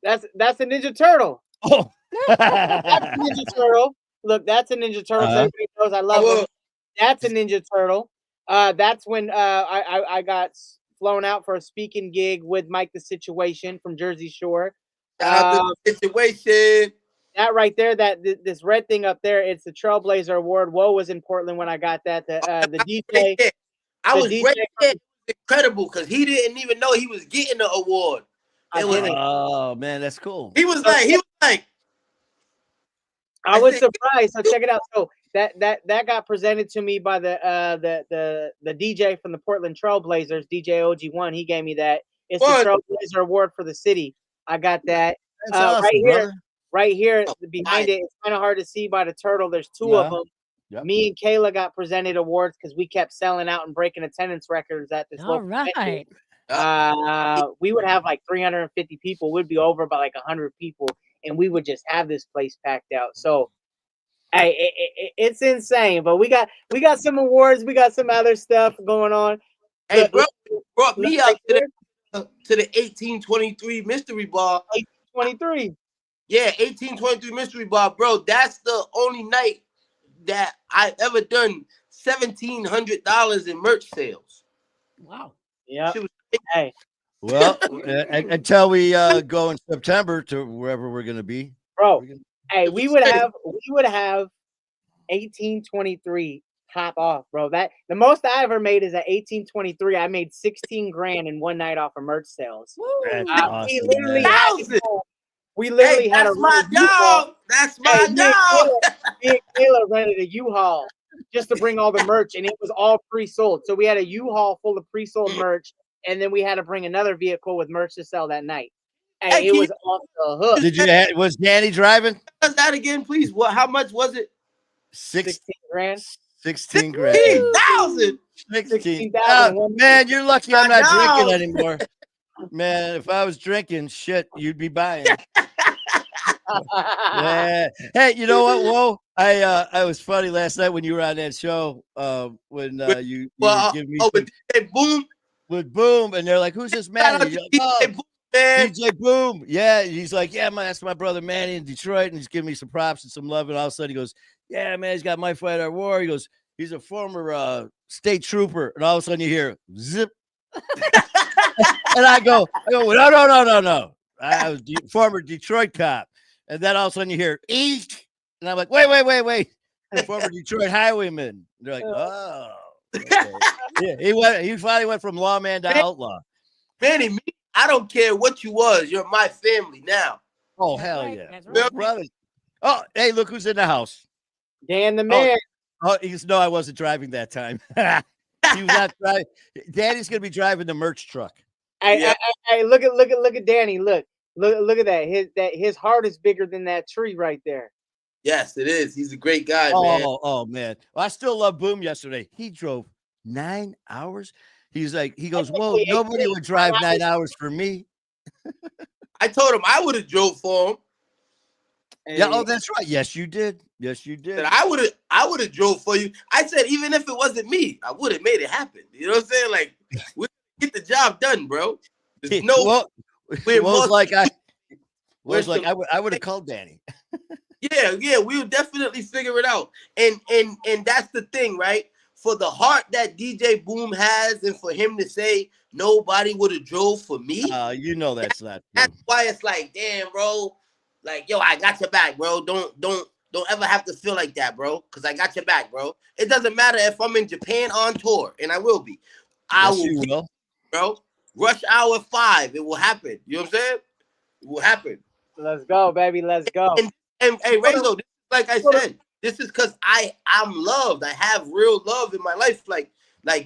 That's a Ninja Turtle. Oh, that's a Ninja Turtle. Look, that's a Ninja Turtle. Everybody knows I love them. That's a Ninja Turtle. That's when I got flown out for a speaking gig with Mike the Situation from Jersey Shore. Shout out to the Situation. That right there, this red thing up there, it's the Trailblazer Award. Woeeee was in Portland when I got that. The DJ. I was right there. Incredible, because he didn't even know he was getting the award. Oh man, that's cool. He was like. I was surprised. So check it out. So that got presented to me by the DJ from the Portland Trailblazers, DJ OG1. He gave me that. It's the Trailblazer Award for the city. I got that. That's awesome, right here behind it. It's kind of hard to see by the turtle. There's two of them. Yep. Me and Kayla got presented awards because we kept selling out and breaking attendance records at this. All right. We would have like 350 people. We'd be over by like 100 people, and we would just have this place packed out. So, it's insane. But we got some awards. We got some other stuff going on. Hey, bro, brought me up to the 1823 Mystery Bar. 1823. Yeah, 1823 Mystery Bar, bro. That's the only night that I ever done $1,700 in merch sales. Wow. Yeah. Hey. Well, until we go in September to wherever we're gonna be, bro. Hey, we would have 1823 pop off, bro. That the most I ever made is at 1823. I made 16 grand in one night off of merch sales. Awesome, we literally had that's my dog. That's my dog. Me and Kayla rented a U-Haul just to bring all the merch, and it was all pre-sold. So we had a U-Haul full of pre-sold merch, and then we had to bring another vehicle with merch to sell that night. And it was off the hook. Was Danny driving? Does that again, please? What? How much was it? 16 grand. 16 grand. 16,000. 16,000. Man, you're lucky I'm not drinking anymore. Man, if I was drinking, shit, you'd be buying. Yeah. Hey, you know what? Whoa. I was funny last night when you were on that show. When you were giving me with DJ Boom. with Boom, and they're like, "Who's this Shout Manny?" out to You're like, DJ "Oh, Boom, man. DJ Boom." Yeah, he's like, "Yeah, man, that's my brother Manny in Detroit," and he's giving me some props and some love. And all of a sudden, he goes, "Yeah, man, he's got My Fight Our War." He goes, "He's a former state trooper," and all of a sudden, you hear zip, and I go, no. I was former Detroit cop, and then all of a sudden, you hear eek, and I'm like, wait. Former Detroit highwayman. And they're like, oh, okay. Yeah, he finally went from lawman to outlaw. Manny, me, I don't care what you was. You're my family now. Oh, That's hell right, yeah. that's We're right. brothers. Oh, hey, look who's in the house. Dan the man. Oh, no, I wasn't driving that time. He was not driving. Daddy's gonna be driving the merch truck. Hey, look at Danny. Look at that. His heart is bigger than that tree right there. Yes, it is. He's a great guy, man. Oh man. Well, I still love Boom yesterday. He drove 9 hours. He goes, well, nobody would drive 9 hours for me. I told him I would have drove for him. Yeah, oh, that's right. Yes, you did. And I would have drove for you. I said, even if it wasn't me, I would have made it happen. You know what I'm saying? Like, we get the job done, bro. There's no I would have called Danny. Yeah, we'll definitely figure it out. And that's the thing, right? For the heart that DJ Boom has, and for him to say nobody would have drove for me. You know that's not true. That's why it's like, damn, bro. Like, yo, I got your back, bro. Don't ever have to feel like that, bro. Because I got your back, bro. It doesn't matter if I'm in Japan on tour, and I will be. will, bro. Rush hour 5, it will happen. You know what I'm saying? It will happen. Let's go, baby. Let's go. And hey, Ringo, like I said, this is because I'm loved. I have real love in my life, like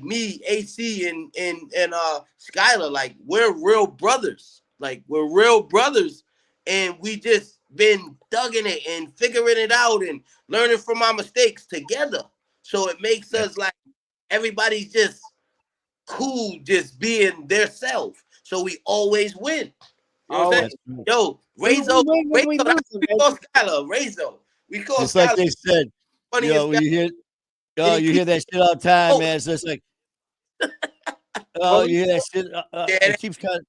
me, AC, and Skylar. Like, we're real brothers. Like, we're real brothers, and we just been thugging it and figuring it out and learning from our mistakes together. So it makes us like everybody's just cool, just being their self. So we always win. You know what I'm saying? Yo, Rezo, we call Skylar Rezo. We call it's Skylar. Like they said, yo, you hear that shit all the time, man. So it's like, you hear that shit. It keeps cutting.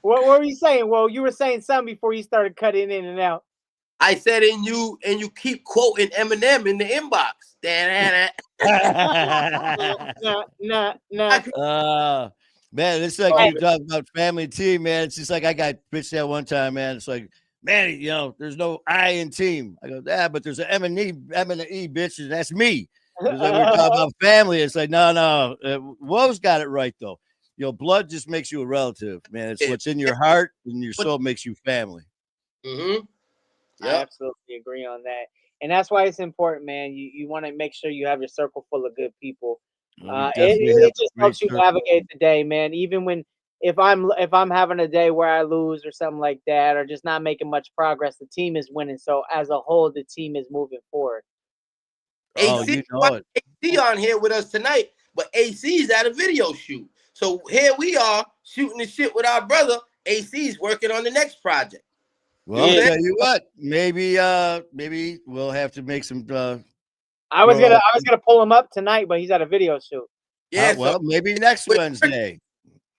What were you saying? Well, you were saying something before you started cutting in and out. I said, and you keep quoting Eminem in the inbox. Nah. Man, it's like you talk about family team, man. It's just like I got bitched that one time, man. It's like, man, there's no I in team. I go, yeah, but there's an M and E, bitch, and that's me. It's like we're talking about family. It's like, no. Woe's got it right though. Blood just makes you a relative, man. It's what's in your heart and your soul makes you family. Mm-hmm. Yep. I absolutely agree on that. And that's why it's important, man. You want to make sure you have your circle full of good people. It just helps you navigate the day, man. Even if I'm having a day where I lose or something like that, or just not making much progress, the team is winning. So as a whole, the team is moving forward. AC on here with us tonight, but AC's at a video shoot. So here we are shooting the shit with our brother. AC's working on the next project. Well, I'll tell you what, maybe we'll have to make some. I was gonna pull him up tonight, but he's at a video shoot. Yeah, well, maybe next Wednesday.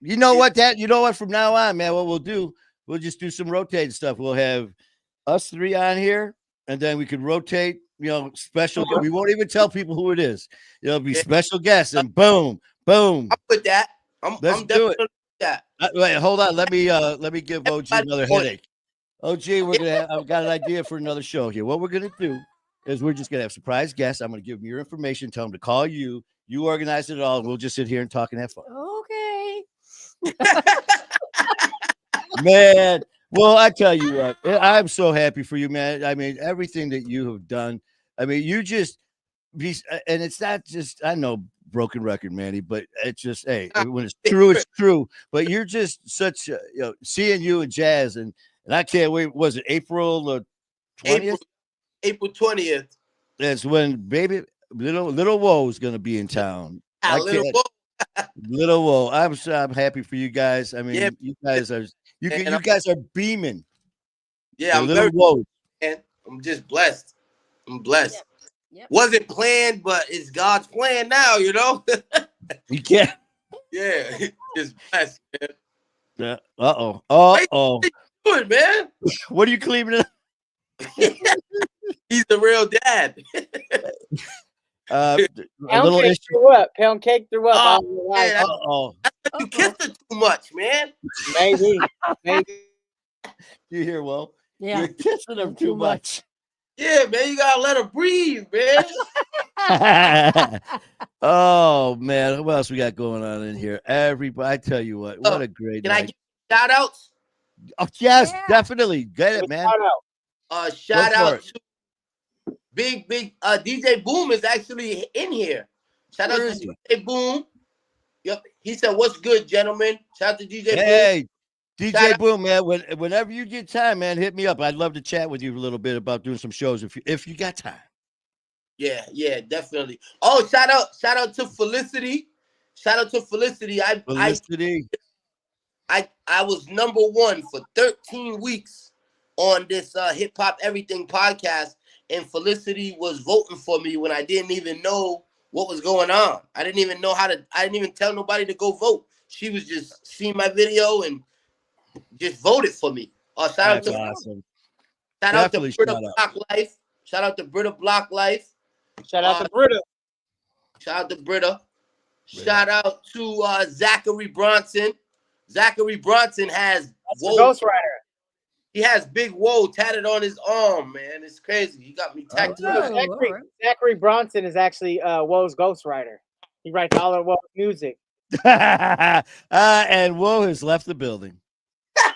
You know what? From now on, man, what we'll do, we'll just do some rotating stuff. We'll have us 3 on here, and then we could rotate. Special. We won't even tell people who it is. It'll be special guests, and boom. I'm with that. Let's do it. That. Wait, hold on. Let me give OG another headache. OG, I've got an idea for another show here. What we're gonna do is we're just gonna have surprise guests. I'm gonna give them your information, tell them to call you. You organize it all, and we'll just sit here and talk and have fun. Okay. Man, well, I tell you what, I'm so happy for you, man. I mean, everything that you have done. I mean, you just and it's not just, I know, broken record, Manny, but it's just, hey, when it's true. But you're just such, seeing you and Jazz, and I can't wait. Was it April 20th? April 20th. That's when baby little Woee's gonna be in town. Little Woeee. I'm happy for you guys. I mean, you guys are beaming. Yeah, I'm little very woes. man. I'm just blessed. I'm blessed. Yep. Wasn't planned, but it's God's plan now, you know? You can't. Yeah, just blessed, man. Yeah. Uh-oh. Good, man. What are you cleaning up? He's the real dad. A Pound little cake issue. threw up. Pound cake threw up. I Oh, don't know why. man, Uh-oh. you kissed her too much, man. Maybe. Maybe. You hear, Will? Yeah. You're kissing him too much. Yeah, man, you gotta let her breathe, man. Oh, man. What else we got going on in here? Everybody, I tell you what a great Can I night. give shout outs? Oh, yes, Yeah. definitely. Get it, man. Shout out. Shout Go for out to big DJ Boom is actually in here. Shout Where out is to he? DJ Boom. Yep. He said, "What's good, gentlemen?" Shout out to DJ Boom. Hey, Shout DJ out- Boom, man. Whenever you get time, man, hit me up. I'd love to chat with you a little bit about doing some shows if you got time. Yeah, definitely. Oh, shout out to Felicity. Shout out to Felicity. Felicity. I was number one for 13 weeks on this Hip Hop Everything podcast, and Felicity was voting for me when I didn't even know what was going on. I didn't even tell nobody to go vote. She was just seeing my video and just voted for me. That's Shout awesome. out to Definitely Britta shout out. Block Life. Shout out to Britta Block Life. Shout out to Britta. Shout out to Britta. Shout out to Zachary Bronson. Zachary Bronson has Ghost Rider. He has Big Woe tatted on his arm, man. It's crazy. He got me tattooed. Oh, Zachary Bronson is actually Woe's Ghost Rider. He writes all of Woe's music. And Woe has left the building.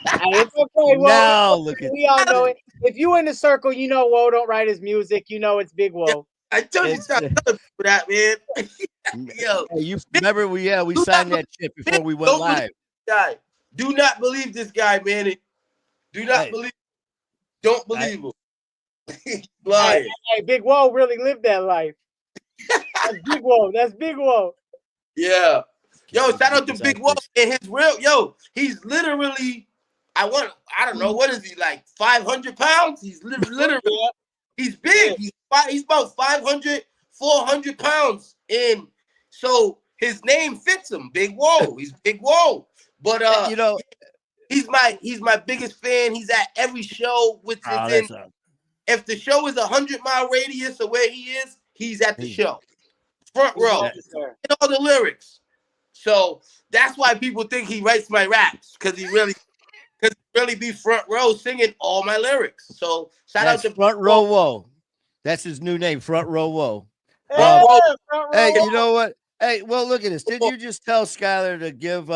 It's okay, Woe. Now look at We all know it. If you in the circle, you know Woe don't write his music. You know it's Big Woe. I told you stop telling people that, man. Yo, hey, you remember we signed that shit before we went live. Guy, do not believe this guy, man. Do not believe. Don't believe him. He's lying. Hey, Big Woe really lived that life. That's Big Woe. That's Big Woe. Yeah. Yo, shout out to Big Woe and his real. He's literally. I don't know, what is he, like 500 pounds? He's literally. He's big. He's about 500, 400 pounds. And so his name fits him. Big Woe. He's Big Woe. But you know, he's my biggest fan. He's at every show, which is in. If the show is 100-mile radius of where he is, he's at the show. Front row. And all the lyrics. So that's why people think he writes my raps, because he really be front row singing all my lyrics. So shout out to Front Row Woe. That's his new name, Front Row Woe. Hey, you know what? Hey, well, look at this. Did you just tell Skylar to give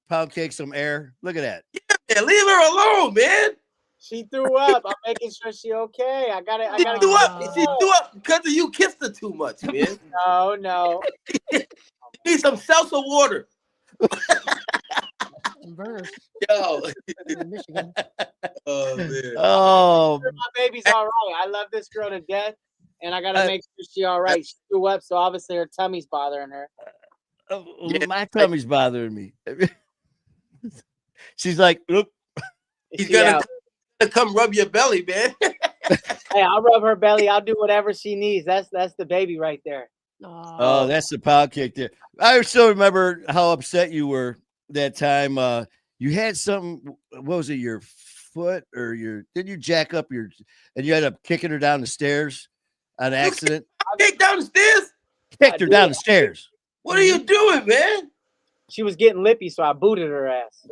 Pound Cake some air? Look at that. Yeah, leave her alone, man. She threw up. I'm making sure she okay. I got it. She threw up. She threw up because of you kissed her too much, man. No. Need some seltzer water. Yo. Michigan. Oh man. Oh, my baby's all right. I love this girl to death, and I gotta make sure she's all right. She threw up, so obviously her tummy's bothering her. My tummy's bothering me. She's like, look. He's gonna come rub your belly, man. Hey, I'll rub her belly. I'll do whatever she needs. That's the baby right there. Oh, that's the Pound Cake there. I still remember how upset you were that time. You had something. What was it? Your foot or did you jack up and you ended up kicking her down the stairs on accident? Kicked down the stairs? Kicked her down the stairs. What are you doing, man? She was getting lippy, so I booted her ass.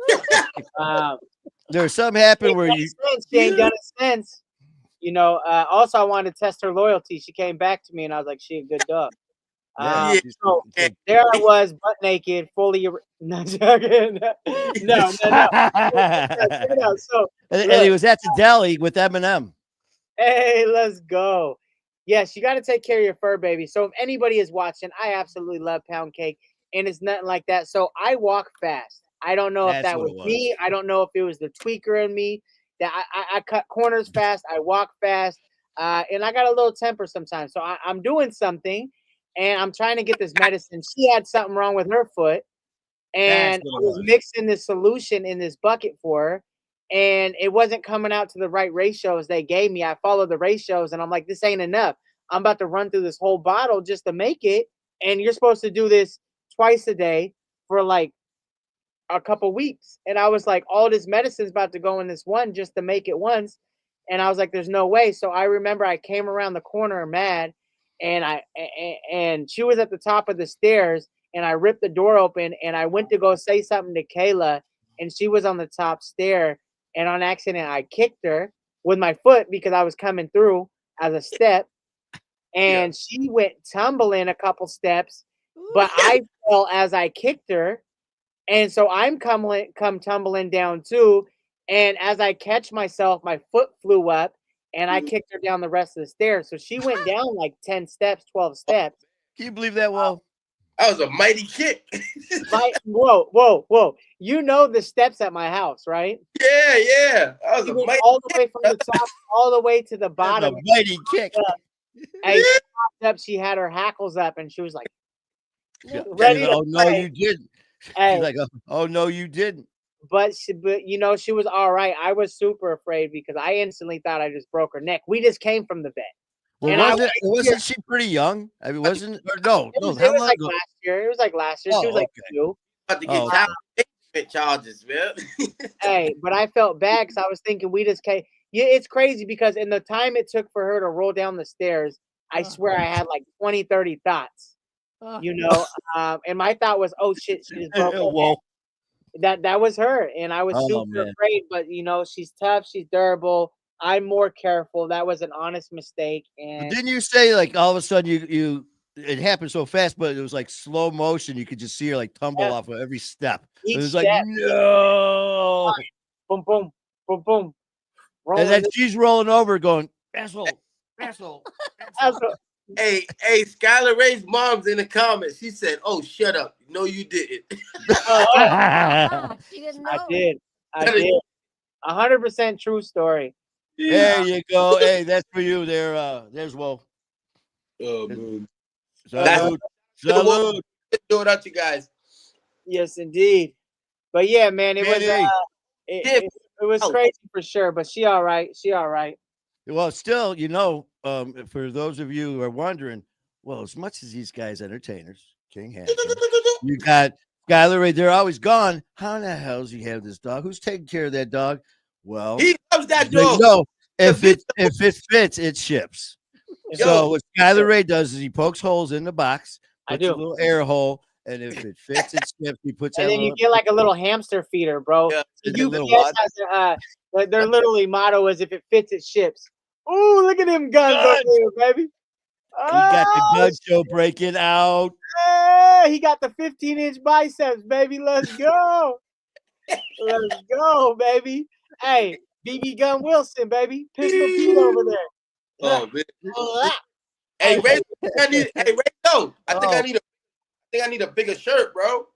There was something happened where she ain't done it since. You know, also I wanted to test her loyalty. She came back to me and I was like, she a good dog. So there I was, butt naked, fully no joking. No. So and he was at the deli with Eminem. Hey, let's go. Yes, you got to take care of your fur baby. So if anybody is watching, I absolutely love Pound Cake, and it's nothing like that. So I walk fast. I don't know if that was me. I don't know if it was the tweaker in me. That I cut corners fast. I walk fast, and I got a little temper sometimes. So I'm doing something, and I'm trying to get this medicine. She had something wrong with her foot, and I was mixing this solution in this bucket for her. and it wasn't coming out to the right ratios they gave me. I followed the ratios, and I'm like, this ain't enough. I'm about to run through this whole bottle just to make it, and you're supposed to do this twice a day for like a couple weeks. And I was like, all this medicine's about to go in this one just to make it once. And I was like, there's no way. So I remember I came around the corner mad, and and she was at the top of the stairs, and I ripped the door open, and I went to go say something to Kayla, and she was on the top stair, and on accident I kicked her with my foot because I was coming through as a step, and she went tumbling a couple steps, but I fell as I kicked her. And so I'm come tumbling down too. And as I catch myself, my foot flew up, and I kicked her down the rest of the stairs. So she went down like 10 steps, 12 steps. Can you believe that? Well, That was a mighty kick. Whoa. You know the steps at my house, right? Yeah. That was She a went mighty all the way from the top, all the way to the that's a bottom. mighty kick. Hey, she popped up, she had her hackles up, and she was like, Yeah. ready to Oh no, play. you didn't. Hey, She's like, oh no, you didn't. but you know, she was all right. I was super afraid because I instantly thought I just broke her neck. We just came from the vet. Well, And wasn't she pretty young? I mean, wasn't or no? It was, How it was long like ago? last year. It was like last year. She Oh, was like okay. 2. About to get Oh, child engagement charges, man. Hey, but I felt bad because I was thinking we just came. Yeah, it's crazy because in the time it took for her to roll down the stairs, I swear I had like 20, 30 thoughts. You know, and my thought was, oh shit, she just broke her Whoa. neck. That was her, and I was Oh, super man. afraid. But you know, she's tough, she's durable. I'm more careful. That was an honest mistake. But And didn't you say like all of a sudden you it happened so fast, but it was like slow motion. You could just see her like tumble off of every step. It each was like step, no, boom, boom, boom, boom, and rolling. then she's rolling over, going asshole. That's what- Hey, Skylar Ray's mom's in the comments. She said, "Oh, shut up. No, you didn't." She didn't know. I did. 100% true story. There you go. Hey, that's for you. There's Woeeee. Oh, man. Salute. Salute. Do it out, you guys. Yes, indeed. But yeah, man, it was Hey. it was crazy for sure. But she all right. She all right. Well, still, you know, for those of you who are wondering, well, as much as these guys entertainers, King Hanson, you got Skylar Ray, they're always gone. How in the hell does he have this dog? Who's taking care of that dog? Well, He loves that they dog. know if it fits, it ships. Yo. So what Skylar Ray does is he pokes holes in the box, I puts a do. little air hole, and if it fits, it ships. He puts And that then you little, get like a little hamster feeder, bro. Yeah. Is it little UPS what? has their literally motto is if it fits, it ships. Ooh, look at them guns over there, baby. We got the gun show breaking out. Hey, he got the 15-inch biceps, baby. Let's go. Let's go, baby. Hey, BB Gun Wilson, baby. Pistol Pete over there. Oh, man. Hey, Ray, I think I need a bigger shirt, bro.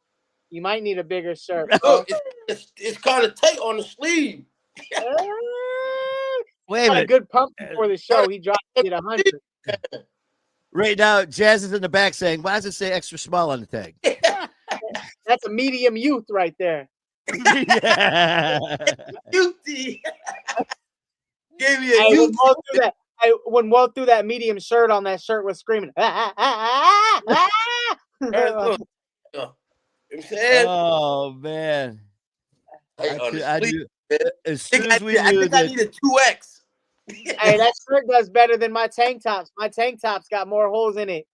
You might need a bigger shirt. Look, it's kind of tight on the sleeve. Wait a Got a minute. good pump before the show. He dropped it 100. Right now, Jazz is in the back saying, why does it say extra small on the tag? That's a medium youth right there. Cutie. Gave me a Hey, youth. when Walt threw that medium shirt on, that shirt was screaming. I'm saying? Oh man. Hey, on the I sleeve, do- man. as soon as we I knew think I that, need a 2X. Hey, that shirt does better than my tank tops. My tank tops got more holes in it.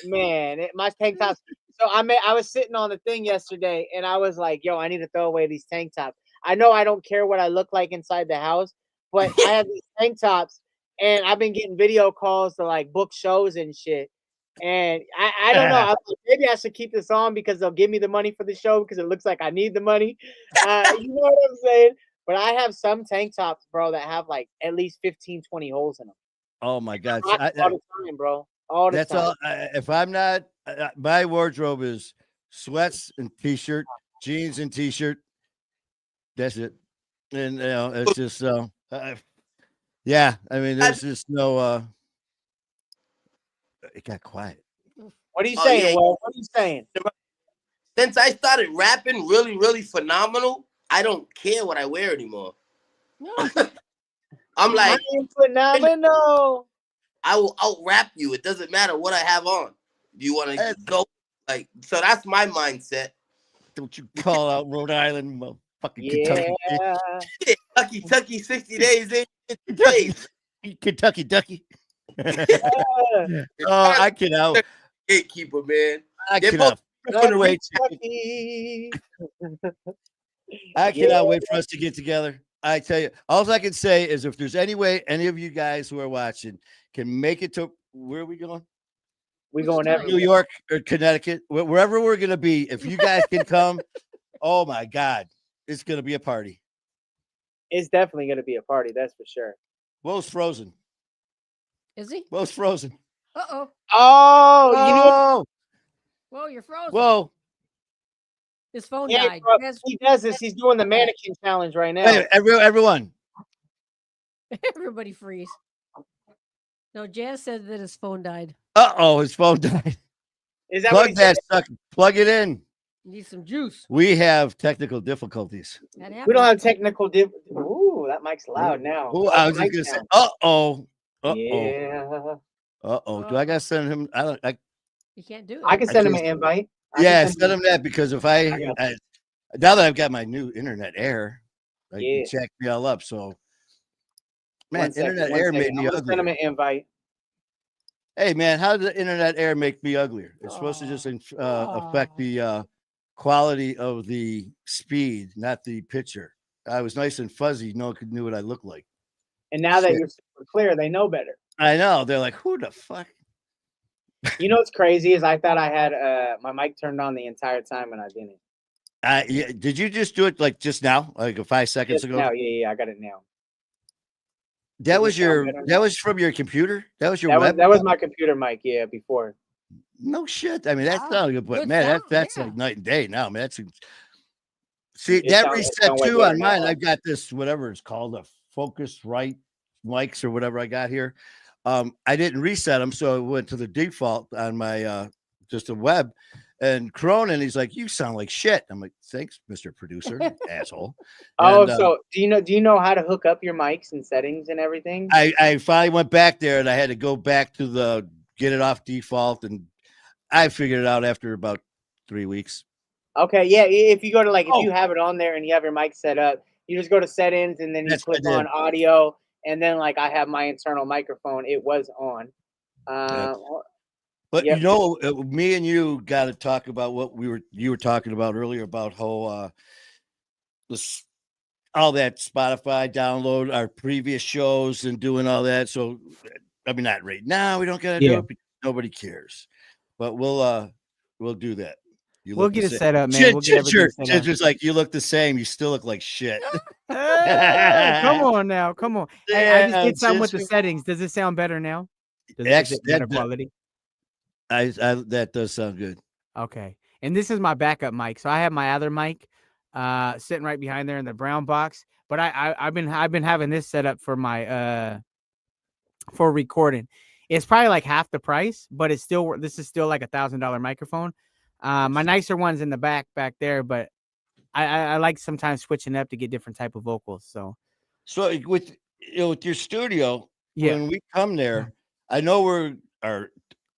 My tank tops. So I was sitting on the thing yesterday, and I was like, "Yo, I need to throw away these tank tops." I know I don't care what I look like inside the house, but I have these tank tops, and I've been getting video calls to like book shows and shit. And I don't know. I was like, maybe I should keep this on because they'll give me the money for the show because it looks like I need the money. You know what I'm saying? But I have some tank tops, bro, that have like at least 15, 20 holes in them. oh my God. All the time, bro. All the That's time. all. If I'm not, my wardrobe is sweats and t-shirt, jeans and t-shirt. That's it. And you know, it's just yeah. I mean, there's just no. It got quiet. What are you Oh, saying, yeah. Will? What are you saying? Since I started rapping really, really phenomenal, I don't care what I wear anymore. No. I'm like, phenomenal. I will out rap you. It doesn't matter what I have on. Do you want to go? Like, so that's my mindset. Don't you call out Rhode Island, motherfucking Yeah. Kentucky. Kentucky, 60 days in. Kentucky Ducky. Yeah. I cannot. Gatekeeper, man. I They're cannot. Kentucky. Wait. I cannot Yeah. wait for us to get together. I tell you, all I can say is if there's any way any of you guys who are watching can make it to where are we going? We going New everywhere. York or Connecticut, wherever we're gonna be. If you guys can come, oh my God, it's gonna be a party. It's definitely gonna be a party, that's for sure. Woee's frozen. Is he? Woee's frozen. Uh-oh. Oh, you know what? Whoa, you're frozen. Whoa. His phone Yeah, died. bro, Yes. he does this. He's doing the mannequin challenge right now. Hey, everyone. Everybody freeze. No, Jazz said that his phone died. His phone died. Is that what Plug he that said? sucker. Plug it in. Need some juice. We have technical difficulties. That We happened. don't have technical Ooh, that mic's loud now. Ooh, How's I was the just mic gonna say, sound? uh-oh. Yeah. Do I gotta send him? You can't do it. I can send him can't- an invite. Yeah, send him that because if I got now that I've got my new internet air, Yeah. you check me all up. So man, One second, internet one air second. made I'm me gonna send him uglier. an invite. Hey man, how does the internet air make me uglier? It's supposed to just affect the quality of the speed, not the picture. I was nice and fuzzy. No one knew what I looked like. And now that Shit. you're super clear, they know better. I know. They're like, who the fuck? You know what's crazy is I thought I had my mic turned on the entire time and I didn't. Yeah, did you just do it like just now, like 5 seconds Just ago? now, yeah, I got it now. That Does was it sound your. better That now? was from your computer. That was your That web. was, that was my computer mic, yeah, before. No shit. I mean, that's Wow, not good, but good man, sound, that's yeah. like night and day now, man. See It that sound- it reset sound way too better on now. mine. I've got this whatever it's called, a Focusrite mics or whatever I got here. I didn't reset them, so it went to the default on my just a web. And Cronin, he's like, "You sound like shit." I'm like, "Thanks, Mr. Producer, asshole." Oh, And, so do you know how to hook up your mics and settings and everything? I finally went back there and I had to go back to the get it off default, and I figured it out after about 3 weeks. Okay, yeah. If you go to if Oh. you have it on there and you have your mic set up, you just go to settings and then you That's what I click on audio, and then I have my internal microphone. It was on. But Yep. you know, me and you got to talk about what you were talking about earlier about how all that Spotify download our previous shows and doing all that. So I mean, not right now. We don't got to do it because nobody cares. But we'll do that. We'll get it set up, man. We'll get everything set up. Just like you look the same. You still look like shit. Hey, come on now, come on. Hey, I just did something with the Ginger. settings. Does it sound better now? Is Actually, it better quality? That does sound good. Okay. And this is my backup mic. So I have my other mic sitting right behind there in the brown box. But I've been having this set up for my for recording. It's probably like half the price, but this is still like $1,000 microphone. My nicer one's in the back there, but I like sometimes switching up to get different type of vocals. So with your studio, yeah. when we come there, I know we're our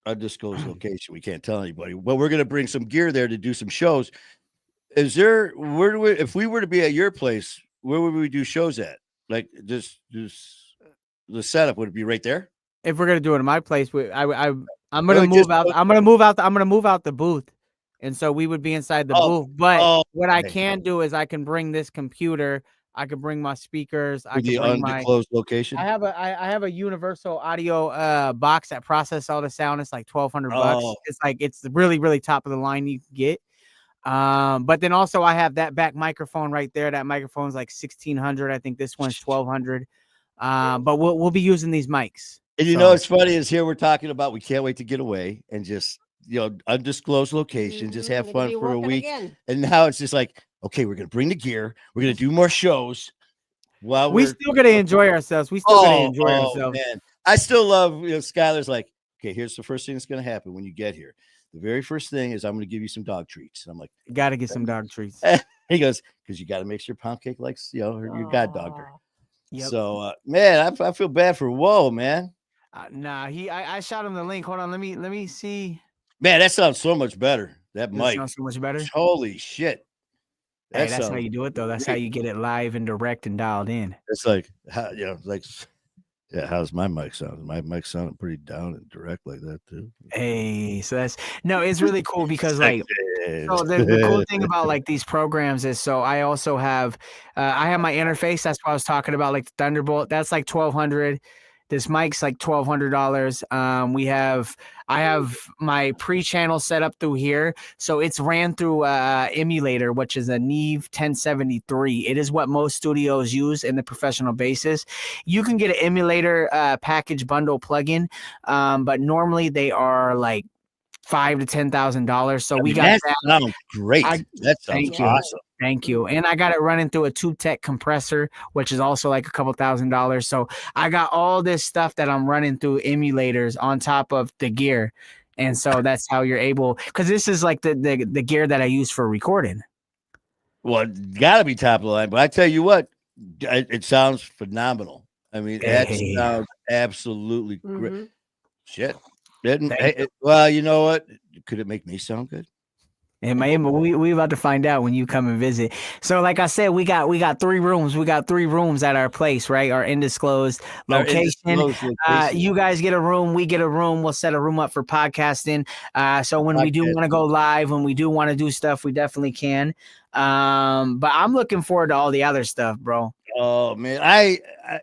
undisclosed location. We can't tell anybody, but we're going to bring some gear there to do some shows. If we were to be at your place, where would we do shows at? Like just the setup would it be right there? If we're gonna do it in my place, I'm gonna move out. I'm gonna move out the booth, and so we would be inside the booth. But what I can do is I can bring this computer. I could bring my speakers. I can bring my undisclosed location. I have a universal audio box that processes all the sound. It's like $1,200. It's really, really top of the line you can get. But then also I have that back microphone right there. That microphone's like $1,600. I think this one's $1,200. But we'll be using these mics. And you know what's funny is here we're talking about we can't wait to get away and just undisclosed location, just have fun for a week. Again. And now it's just like, okay, we're gonna bring the gear, we're gonna do more shows. While we still gonna enjoy ourselves. We still gonna enjoy ourselves. Man. I still love Skylar's like, okay, here's the first thing that's gonna happen when you get here. The very first thing is I'm gonna give you some dog treats. And I'm like, Gotta get some dog treats. He goes, because you got to make your pound cake like your goddaughter. Aw. Yep. So man, I feel bad for Woeeee, man. Nah, I shot him the link. Hold on, let me see. Man, that sounds so much better. That Does it mic. sound so much better? Holy shit. Hey, that's how sounds you do it though. That's how great. you get it live and direct and dialed in. It's like how's my mic sound? My mic sounded pretty down and direct like that too. Hey, so it's really cool because like Sexy. so the cool thing about like these programs is so I also have I have my interface. That's what I was talking about, like the Thunderbolt. That's like $1,200. This mic's like $1,200. I have my pre-channel set up through here, so it's ran through emulator, which is a Neve 1073. It is what most studios use in the professional basis. You can get an emulator package bundle plugin, but normally they are like $5,000 to $10,000. So we got that that. sounds great. That sounds Thank you. awesome. Thank you. And I got it running through a 2-tech compressor, which is also like a couple $1,000s. So I got all this stuff that I'm running through emulators on top of the gear. And so that's how you're able, because this is like the gear that I use for recording. Well, it gotta be top of the line, but I tell you what, it sounds phenomenal. I mean, that Hey. sounds absolutely great. Mhm. Shit. Thank Well, you know what? Could it make me sound good? And we about to find out when you come and visit. So like I said, we got 3 rooms. We got 3 rooms at our place, right? Our undisclosed Our location. undisclosed location. You guys get a room, we get a room. We'll set a room up for podcasting. So when we do want to go live, when we do want to do stuff, we definitely can. But I'm looking forward to all the other stuff, bro. Oh man,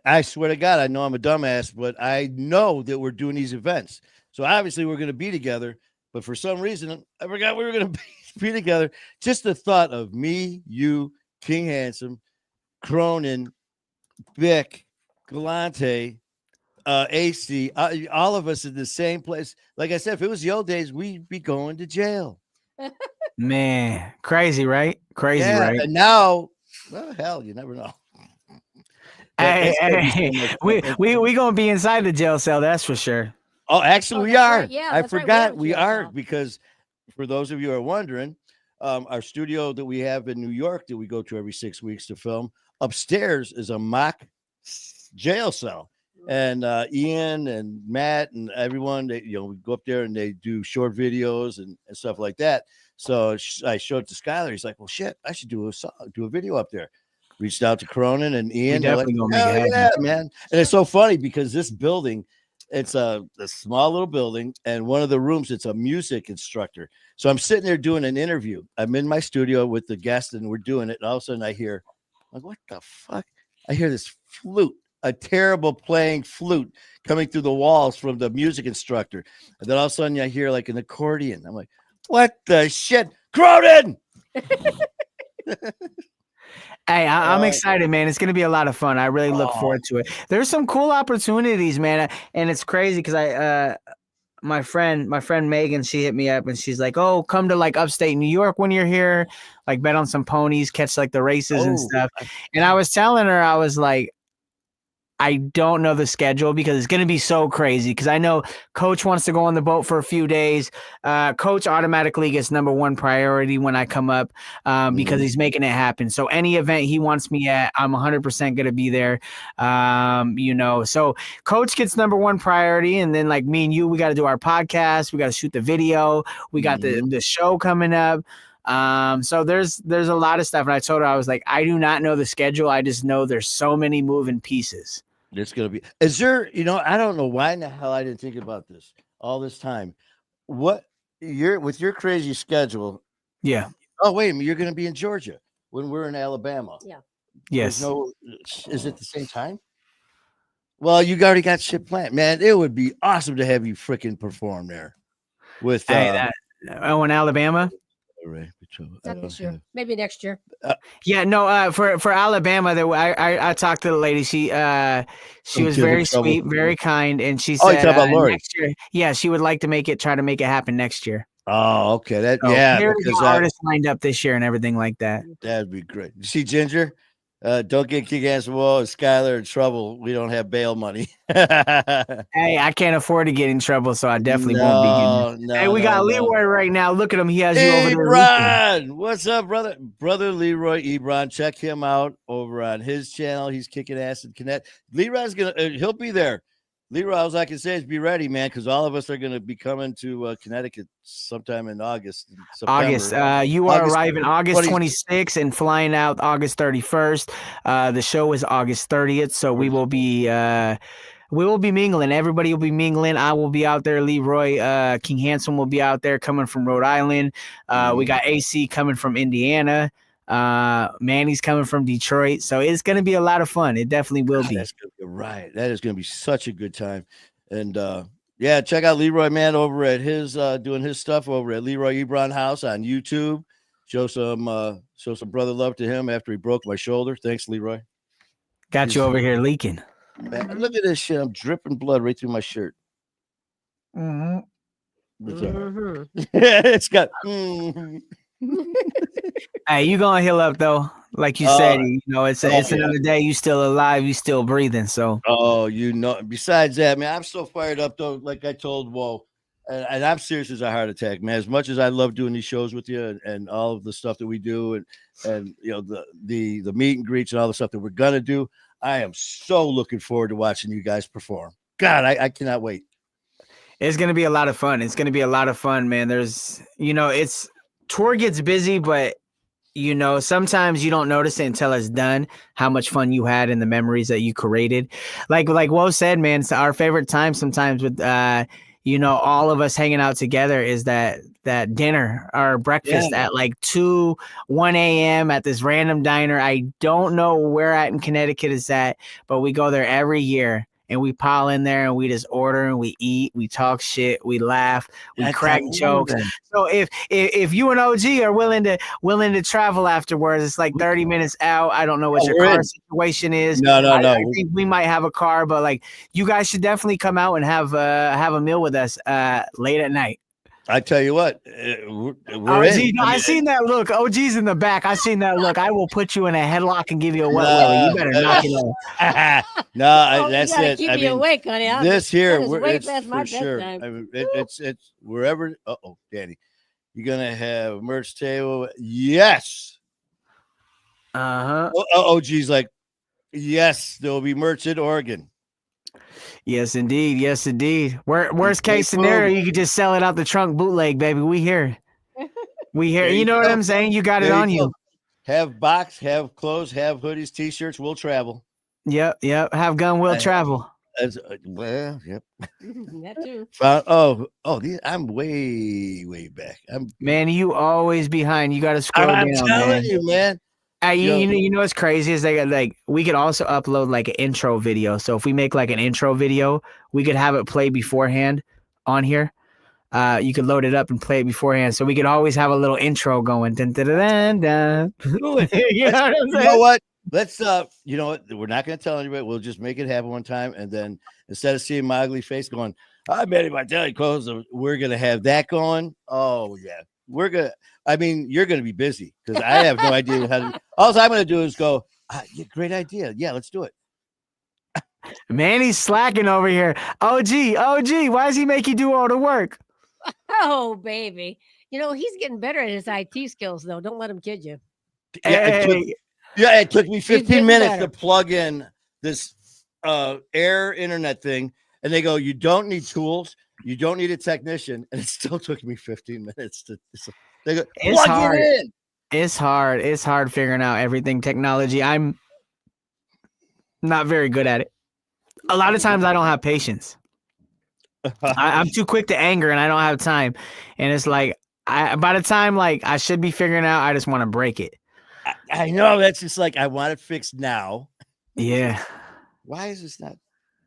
I swear to God, I know I'm a dumbass, but I know that we're doing these events. So obviously we're going to be together. But for some reason, I forgot we were going to be together. Just the thought of me, you, King Handsome, Cronin, Vic, Galante, AC, all of us in the same place. Like I said, if it was the old days, we'd be going to jail. Man, crazy, right? Crazy, right? And now, well, hell, you never know. Hey, we gonna be inside the jail cell, that's for sure. Oh, actually, we that's are. right. Yeah, I that's right. We forgot. have a We jail are cell. because for those of you who are wondering, our studio that we have in New York that we go to every 6 weeks to film upstairs is a mock jail cell. And Ian and Matt and everyone, we go up there and they do short videos and stuff like that. So I showed it to Skylar. He's like, "Well, shit, I should do a video up there." Reached out to Cronin and Ian. They're like, definitely gonna make it "Hell happen." yeah, man!" And it's so funny because this building, it's a small little building, and one of the rooms, it's a music instructor. So I'm sitting there doing an interview. I'm in my studio with the guest, and we're doing it. And all of a sudden, I hear, like, what the fuck? I hear this flute, a terrible playing flute coming through the walls from the music instructor. And then all of a sudden, I hear like an accordion. I'm like, what the shit? Cronin! Hey, I'm excited, man. It's gonna be a lot of fun. I really look forward to it. There's some cool opportunities, man, and it's crazy because my friend Megan, she hit me up and she's like, "Oh, come to like upstate New York when you're here, like bet on some ponies, catch like the races and stuff." And I was telling her, I was like, I don't know the schedule because it's going to be so crazy. Because I know Coach wants to go on the boat for a few days. Coach automatically gets number 1 priority when I come up because he's making it happen. So any event he wants me at, I'm 100% going to be there. So Coach gets number 1 priority. And then like me and you, we got to do our podcast. We got to shoot the video. We got the show coming up. So there's a lot of stuff. And I told her, I was like, I do not know the schedule. I just know there's so many moving pieces. It's going to be, is there, I don't know why in the hell I didn't think about this all this time. With your crazy schedule. Yeah. Oh, wait a minute. You're going to be in Georgia when we're in Alabama. Yeah. Yes. Is it the same time? Well, you already got shit planned, man. It would be awesome to have you freaking perform there with, in Alabama. Not this year. Maybe next year. Yeah, no. For Alabama, I talked to the lady. She was very sweet, very kind, and she said, "Oh, you talking about Lori?" Next year, yeah, she would like to try to make it happen next year. Oh, okay. There's artists lined up this year and everything like that. That'd be great. You see Ginger? Don't get kick ass wall and Skylar in trouble. We don't have bail money. Hey, I can't afford to get in trouble, so I definitely won't be getting. No, Hey, we got Leroy right now. Look at him. He has you over there. leaking. Ebron, what's up, brother? Brother Leroy Ebron. Check him out over on his channel. He's kicking ass in Connect. Leroy's gonna. He'll be there. Leroy, all I can say is be ready, man, because all of us are going to be coming to Connecticut sometime in August. August. You are arriving August 26th and flying out August 31st. The show is August 30th, so we will be mingling. Everybody will be mingling. I will be out there. Leroy, King Handsome will be out there coming from Rhode Island. We got AC coming from Indiana. Manny's coming from Detroit, so it's going to be a lot of fun. It definitely will be. That's gonna be right. That is going to be such a good time. And yeah, check out Leroy, man, over at his doing his stuff over at Leroy Ebron House on YouTube. Show some brother love to him after he broke my shoulder. Thanks, Leroy. Got you over here leaking. Man, look at this shit. I'm dripping blood right through my shirt. It's got. Hey, you gonna heal up though? Like you said, it's another day. You still alive. You still breathing. So. Besides that, man, I'm so fired up though. Like I told Woeeee, and I'm serious as a heart attack, man. As much as I love doing these shows with you and all of the stuff that we do, and the meet and greets and all the stuff that we're gonna do, I am so looking forward to watching you guys perform. God, I cannot wait. It's gonna be a lot of fun. It's gonna be a lot of fun, man. It's tour gets busy, but sometimes you don't notice it until it's done, how much fun you had and the memories that you created. Like Woeeee said, man, it's our favorite time sometimes with all of us hanging out together is that dinner or breakfast at like 1 a.m. at this random diner. I don't know where at in Connecticut is at, but we go there every year. And we pile in there and we just order and we eat, we talk shit, we laugh, we crack jokes. So if you and OG are willing to travel afterwards, it's like 30 minutes out. I don't know what your car situation is. No. I think we might have a car, but like you guys should definitely come out and have a meal with us late at night. I tell you what, we're in. I seen that look. OG's in the back. I seen that look. I will put you in a headlock and give you a wet willy. You better knock it off. That's it. Keep me awake, honey. This here, it's for sure. I mean, it's wherever. Danny, you're gonna have merch table. Yes. OG's like, yes, there will be merch in Oregon. Yes, indeed. Yes, indeed. Worst case scenario, you could just sell it out the trunk bootleg, baby. We here. You know what I'm saying? You got it on you. Have box, have clothes, have hoodies, t-shirts. We'll travel. Yep. Have gun. We'll travel. Yep. That too. I'm way back. Man, you always behind. You got to scroll down. I'm telling you, man. You know what's crazy is we could also upload like an intro video. So if we make like an intro video, we could have it play beforehand on here. You could load it up and play it beforehand. So we could always have a little intro going. Dun, dun, dun, dun, dun. You know what? Let's you know what? We're not gonna tell anybody. We'll just make it happen one time, and then instead of seeing my ugly face going, I bet if I tell you clothes, we're gonna have that going. Oh yeah. You're going to be busy because I have no idea how to. All I'm going to do is go, yeah, great idea. Yeah, let's do it. Man, he's slacking over here. OG, why does he make you do all the work? Oh, baby. He's getting better at his IT skills, though. Don't let him kid you. It took me 15 minutes to plug in this air internet thing. And they go, you don't need tools. You don't need a technician. And it still took me 15 minutes to they go, it's plug hard. it in. It's hard. It's hard figuring out everything technology. I'm not very good at it. A lot of times I don't have patience. I'm too quick to anger and I don't have time. And it's like, by the time like I should be figuring out, I just want to break it. I know. That's just like, I want it fixed now. Yeah. Why is this not?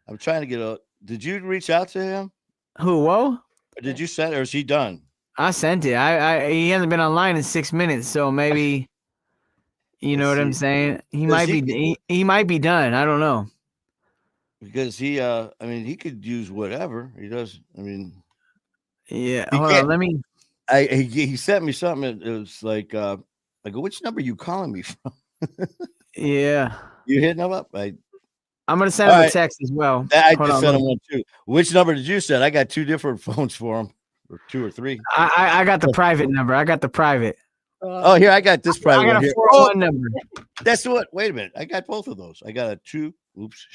I'm trying to get did you reach out to him? Who? Whoa? Or did you send, or is he done? I sent it. He hasn't been online in 6 minutes, so maybe you know what I'm saying. He might be done. I don't know. Because he could use whatever he does. Yeah. Hold on. Let me. He sent me something. It was like, I go, which number are you calling me from? Yeah. You hitting them up? I'm gonna send All him a right. text as well. I Hold just on, sent look. him one too. Which number did you send? I got 2 different phones for him, or 2 or 3. I got the private number. I got the private. Oh, here I got this private I got one a here. 401 number. That's what. Wait a minute. I got both of those. I got a 2. Oops.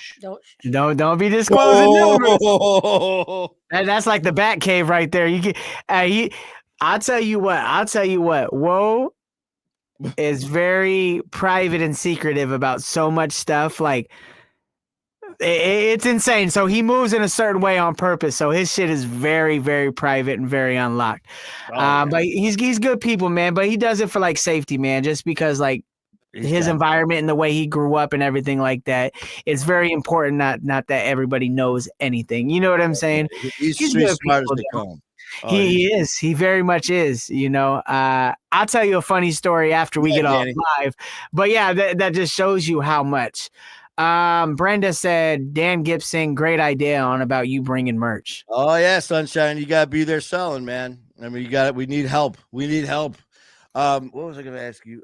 Don't be disclosing numbers. Oh, That's like the Bat Cave right there. You can, I'll tell you what. Woeeee is very private and secretive about so much stuff. Like it's insane. So he moves in a certain way on purpose. So his shit is very, very private and very unlocked. yeah. But he's good people, man. But he does it for like safety, man. Just because like his environment and the way he grew up and everything like that. It's very important. Not that everybody knows anything. You know what I'm saying? He's He's street good smart as people, they though. come. He is. He very much is. You know. I'll tell you a funny story after we get off Danny. live. But yeah, that just shows you how much. Brenda said, Dan Gibson, great idea on about you bringing merch. Oh yeah, Sunshine, you gotta be there selling, man. I mean, you got it. We need help. We need help. What was I gonna ask you?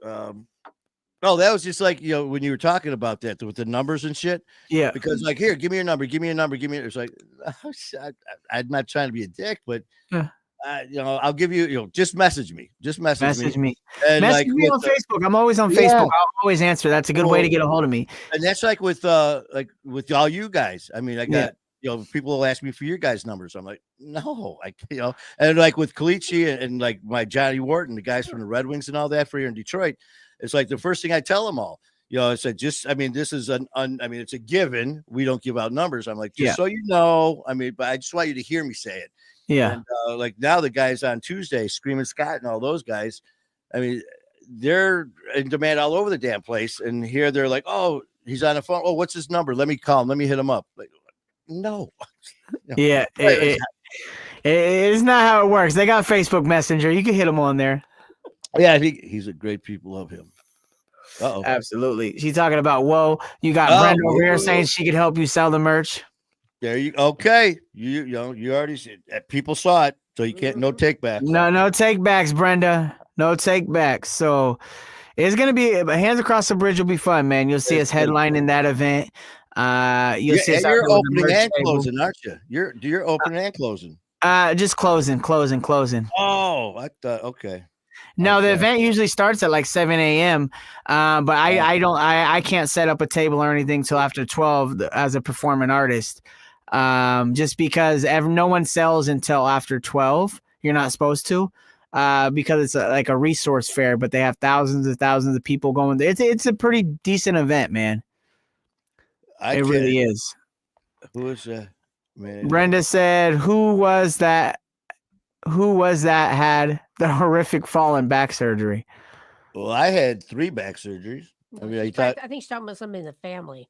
Oh, that was just like, when you were talking about that with the numbers and shit. Yeah. Because like, here, give me your number. Give me your number. Give me. It's like, I'm not trying to be a dick, but I'll give you. Just message me. Just message me. And message like me on Facebook. I'm always on Facebook. I'll always answer. That's a good way to get a hold of me. And that's like with all you guys. I mean, I got people will ask me for your guys' numbers. I'm like, no, and like with Kalichi and like my Johnny Wharton, the guys from the Red Wings and all that for here in Detroit. It's like the first thing I tell them all, I said, this is it's a given. We don't give out numbers. I'm like, just so you know, but I just want you to hear me say it. Yeah. And like now the guys on Tuesday, Screaming Scott and all those guys, they're in demand all over the damn place. And here they're like, oh, he's on the phone. Oh, what's his number? Let me call him. Let me hit him up. Like, no. Yeah. It's not how it works. They got Facebook Messenger. You can hit him on there. Yeah, he's a great people. Love him. Uh-oh. Absolutely. She's talking about, whoa, you got Brenda over here saying she could help you sell the merch. There you okay. You already said people saw it, so you can't no take backs. No take backs, Brenda. No take backs. So it's gonna be Hands Across the Bridge will be fun, man. You'll see us headlining that event. You'll see us out you're there with the opening merch and table. closing, aren't you? You're opening and closing. Just closing. Oh, I thought okay. No, the event usually starts at like 7 a.m. But I can't set up a table or anything till after 12 as a performing artist. Just because no one sells until after 12. You're not supposed to, because it's like a resource fair, but they have thousands and thousands of people going. It's a pretty decent event, man. It really is. Who is that? Man. Brenda said, "Who was that had the horrific fall and back surgery?" Well, I had 3 back surgeries. I think she's talking about somebody in the family.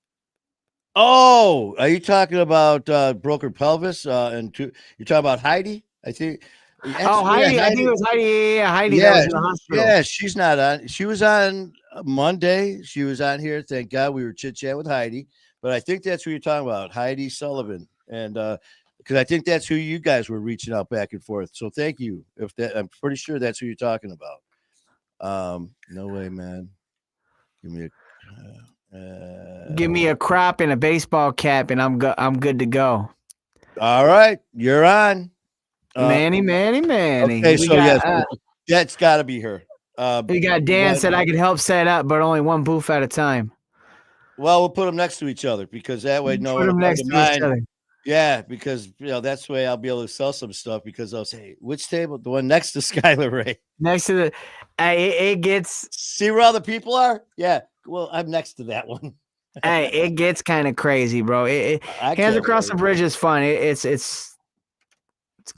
Oh, are you talking about broken pelvis? You're talking about Heidi? I think. Heidi. I think it was Heidi. Yeah, Heidi. Yeah, That was in the hospital. Yeah, she's not on. She was on Monday. She was on here. Thank God we were chit-chatting with Heidi. But I think that's who you're talking about, Heidi Sullivan. And because I think that's who you guys were reaching out back and forth. So thank you. I'm pretty sure that's who you're talking about. No way, man. Give me a crop and a baseball cap, and I'm good to go. All right, you're on. Manny. Okay, that's got to be her. We got Dan said I could help set up, but only one booth at a time. Well, we'll put them next to each other because that way no one put them next to each other. Yeah, because that's the way I'll be able to sell some stuff because I'll say, which table? The one next to Skylar Ray. Next to the it gets see where all the people are? Yeah. Well, I'm next to that one. Hey, it gets kind of crazy, bro. Hands Across the Bridge is fun. It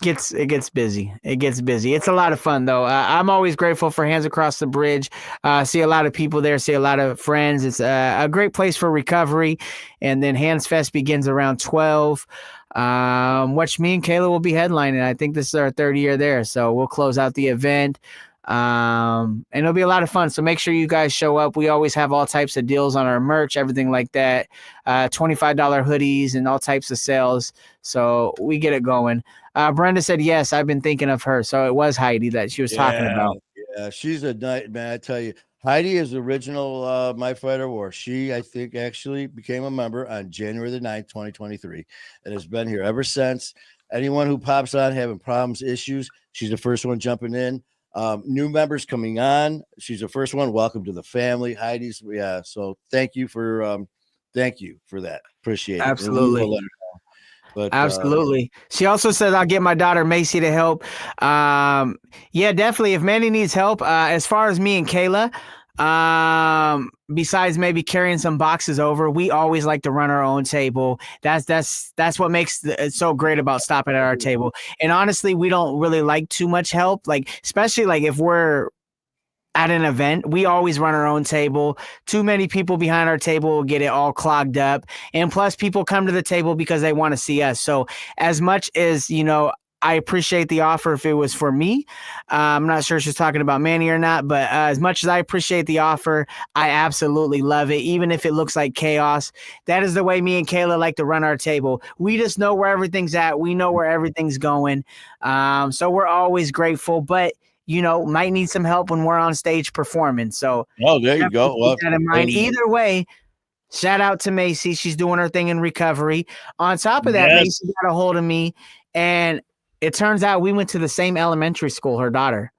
gets busy. It gets busy. It's a lot of fun though. I'm always grateful for Hands Across the Bridge. See a lot of people there. See a lot of friends. It's a great place for recovery. And then Hands Fest begins around 12. Which me and Kayla will be headlining. I think this is our 3rd year there, so we'll close out the event. And it'll be a lot of fun. So make sure you guys show up. We always have all types of deals on our merch, everything like that. $25 hoodies and all types of sales. So we get it going. Brenda said, yes, I've been thinking of her. So it was Heidi that she was talking about. Yeah, she's a night, man. I tell you, Heidi is the original My Fighter War. She, I think, actually became a member on January the 9th, 2023, and has been here ever since. Anyone who pops on having problems, issues, she's the first one jumping in. New members coming on, she's the first one. Welcome to the family, Heidi's. Yeah, so thank you for that. Appreciate it. And we Absolutely. will let her know. But Absolutely. She also says I'll get my daughter Macy to help. Yeah, definitely. If Manny needs help, as far as me and Kayla, besides maybe carrying some boxes over, we always like to run our own table. That's what makes it so great about stopping at our table. And honestly, we don't really like too much help, like especially like if we're at an event, we always run our own table. Too many people behind our table will get it all clogged up. And plus, people come to the table because they want to see us. So as much as, I appreciate the offer if it was for me. I'm not sure if she's talking about Manny or not, but as much as I appreciate the offer, I absolutely love it. Even if it looks like chaos, that is the way me and Kayla like to run our table. We just know where everything's at. We know where everything's going. So we're always grateful, but might need some help when we're on stage performing. So there you go. Well, keep that in mind. Either way, shout out to Macy. She's doing her thing in recovery. On top of that, yes. Macy got a hold of me, and it turns out we went to the same elementary school, her daughter.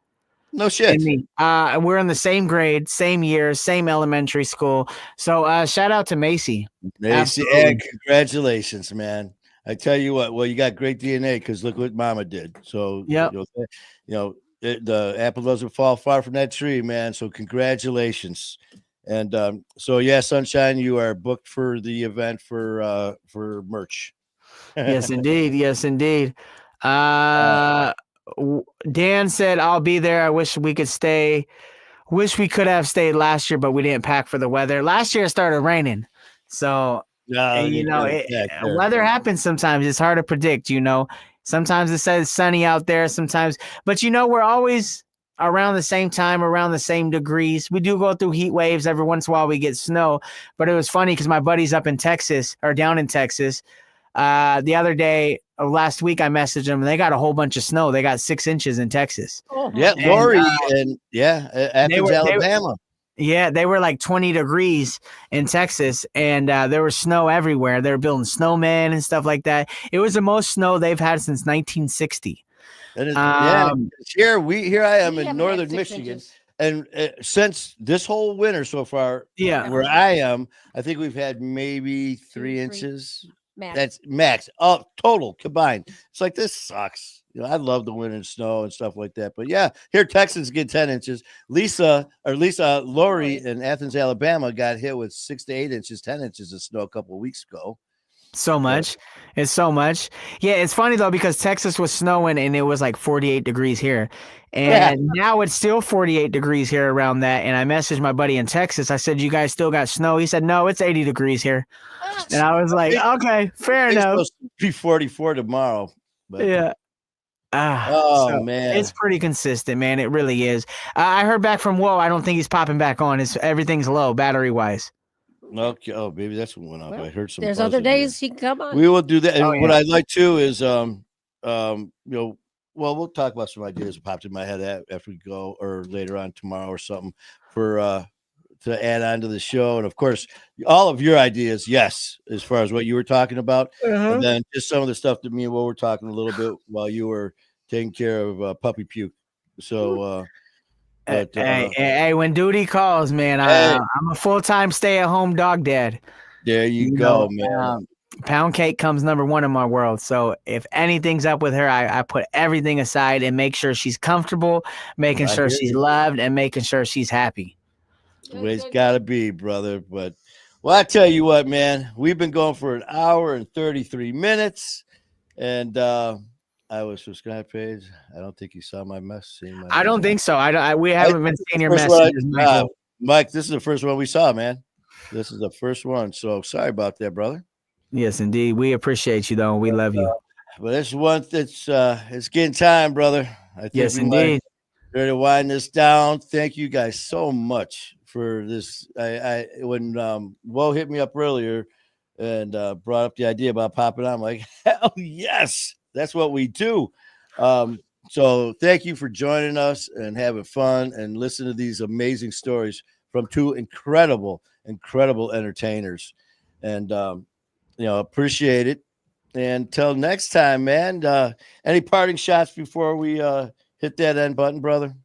No shit. And me. We're in the same grade, same year, same elementary school. So shout out to Macy. Macy, and congratulations, man. I tell you what, well, you got great DNA because look what Mama did. So, yep. The apple doesn't fall far from that tree, man. So, congratulations. And yeah, Sunshine, you are booked for the event for merch. Yes, indeed. Yes, indeed. Dan said, I'll be there. I wish we could stay. Wish we could have stayed last year, but we didn't pack for the weather. Last year it started raining. So, weather happens sometimes. It's hard to predict, Sometimes it says sunny out there, sometimes. But, we're always around the same time, around the same degrees. We do go through heat waves. Every once in a while we get snow. But it was funny because my buddy's up in Texas, or down in Texas. The other day, last week, I messaged them, and they got a whole bunch of snow. Woeeee in 6 inches in Texas. Yeah, Lori, Athens, Alabama. They were like 20 degrees in Texas, and there was snow everywhere. They were building snowmen and stuff like that. It was the most snow they've had since 1960. Here I am in northern Michigan. Inches. And since this whole winter so far, where I am, I think we've had maybe 3 inches. Max. That's max. Total combined. It's like, this sucks. I love the wind and snow and stuff like that. But yeah, here Texans get 10 inches. Lori in Athens, Alabama got hit with 6 to 8 inches, 10 inches of snow a couple of weeks ago. So much. It's so much. Yeah, it's funny though, because Texas was snowing and it was like 48 degrees here. And now it's still 48 degrees here around that. And I messaged my buddy in Texas. I said, you guys still got snow? He said, no, it's 80 degrees here. And I was like, okay, fair enough. It's supposed to be 44 tomorrow. But yeah. Man, it's pretty consistent, man. It really is. I heard back from Woeeee. I don't think he's popping back on. Everything's low battery wise. Okay. Oh, maybe that's what went off. I heard some. There's other days he can come on. We will do that. And what I'd like to is, we'll talk about some ideas that popped in my head after we go, or later on tomorrow or something, for to add on to the show. And of course, all of your ideas, yes, as far as what you were talking about, and then just some of the stuff that me and Will were talking a little bit while you were taking care of puppy puke. So, hey, when duty calls, man, I'm a full-time stay-at-home dog dad. There you go, man. Pound cake comes number one in my world. So if anything's up with her, I put everything aside and make sure she's comfortable, making sure she's loved, and making sure she's happy. The way it's got to be, brother. But, well, I tell you what, man, we've been going for an hour and 33 minutes. And I was subscribed page. I don't think you saw my message. I don't think so. We haven't been seeing your messages, Mike, this is the first one we saw, man. This is the first one. So sorry about that, brother. Yes, indeed. We appreciate you, though. We love you. But this one, it's getting time, brother. I think yes, indeed. Ready to wind this down. Thank you guys so much for this. When Woeeee hit me up earlier and brought up the idea about popping on, I'm like, hell yes, that's what we do. So thank you for joining us and having fun and listen to these amazing stories from two incredible entertainers. And appreciate it. And until next time, man. Any parting shots before we hit that end button, brother?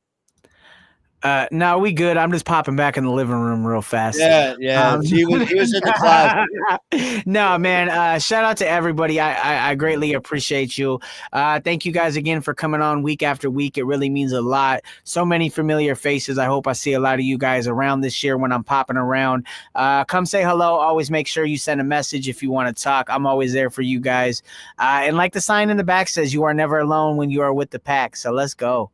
No, we good. I'm just popping back in the living room real fast. Yeah. He was in the closet. No, man. Shout out to everybody. I greatly appreciate you. Thank you guys again for coming on week after week. It really means a lot. So many familiar faces. I hope I see a lot of you guys around this year when I'm popping around. Come say hello. Always make sure you send a message if you want to talk. I'm always there for you guys. And like the sign in the back says, you are never alone when you are with the pack. So let's go.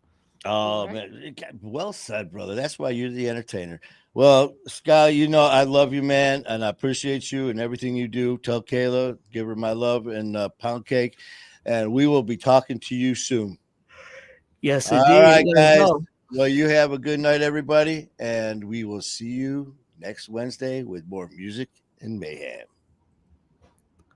Oh man, well said, brother. That's why you're the entertainer. Well, Sky, I love you, man, and I appreciate you and everything you do. Tell Kayla, give her my love and pound cake, and we will be talking to you soon. Yes, All right, guys. Well, you have a good night, everybody, and we will see you next Wednesday with more music and mayhem.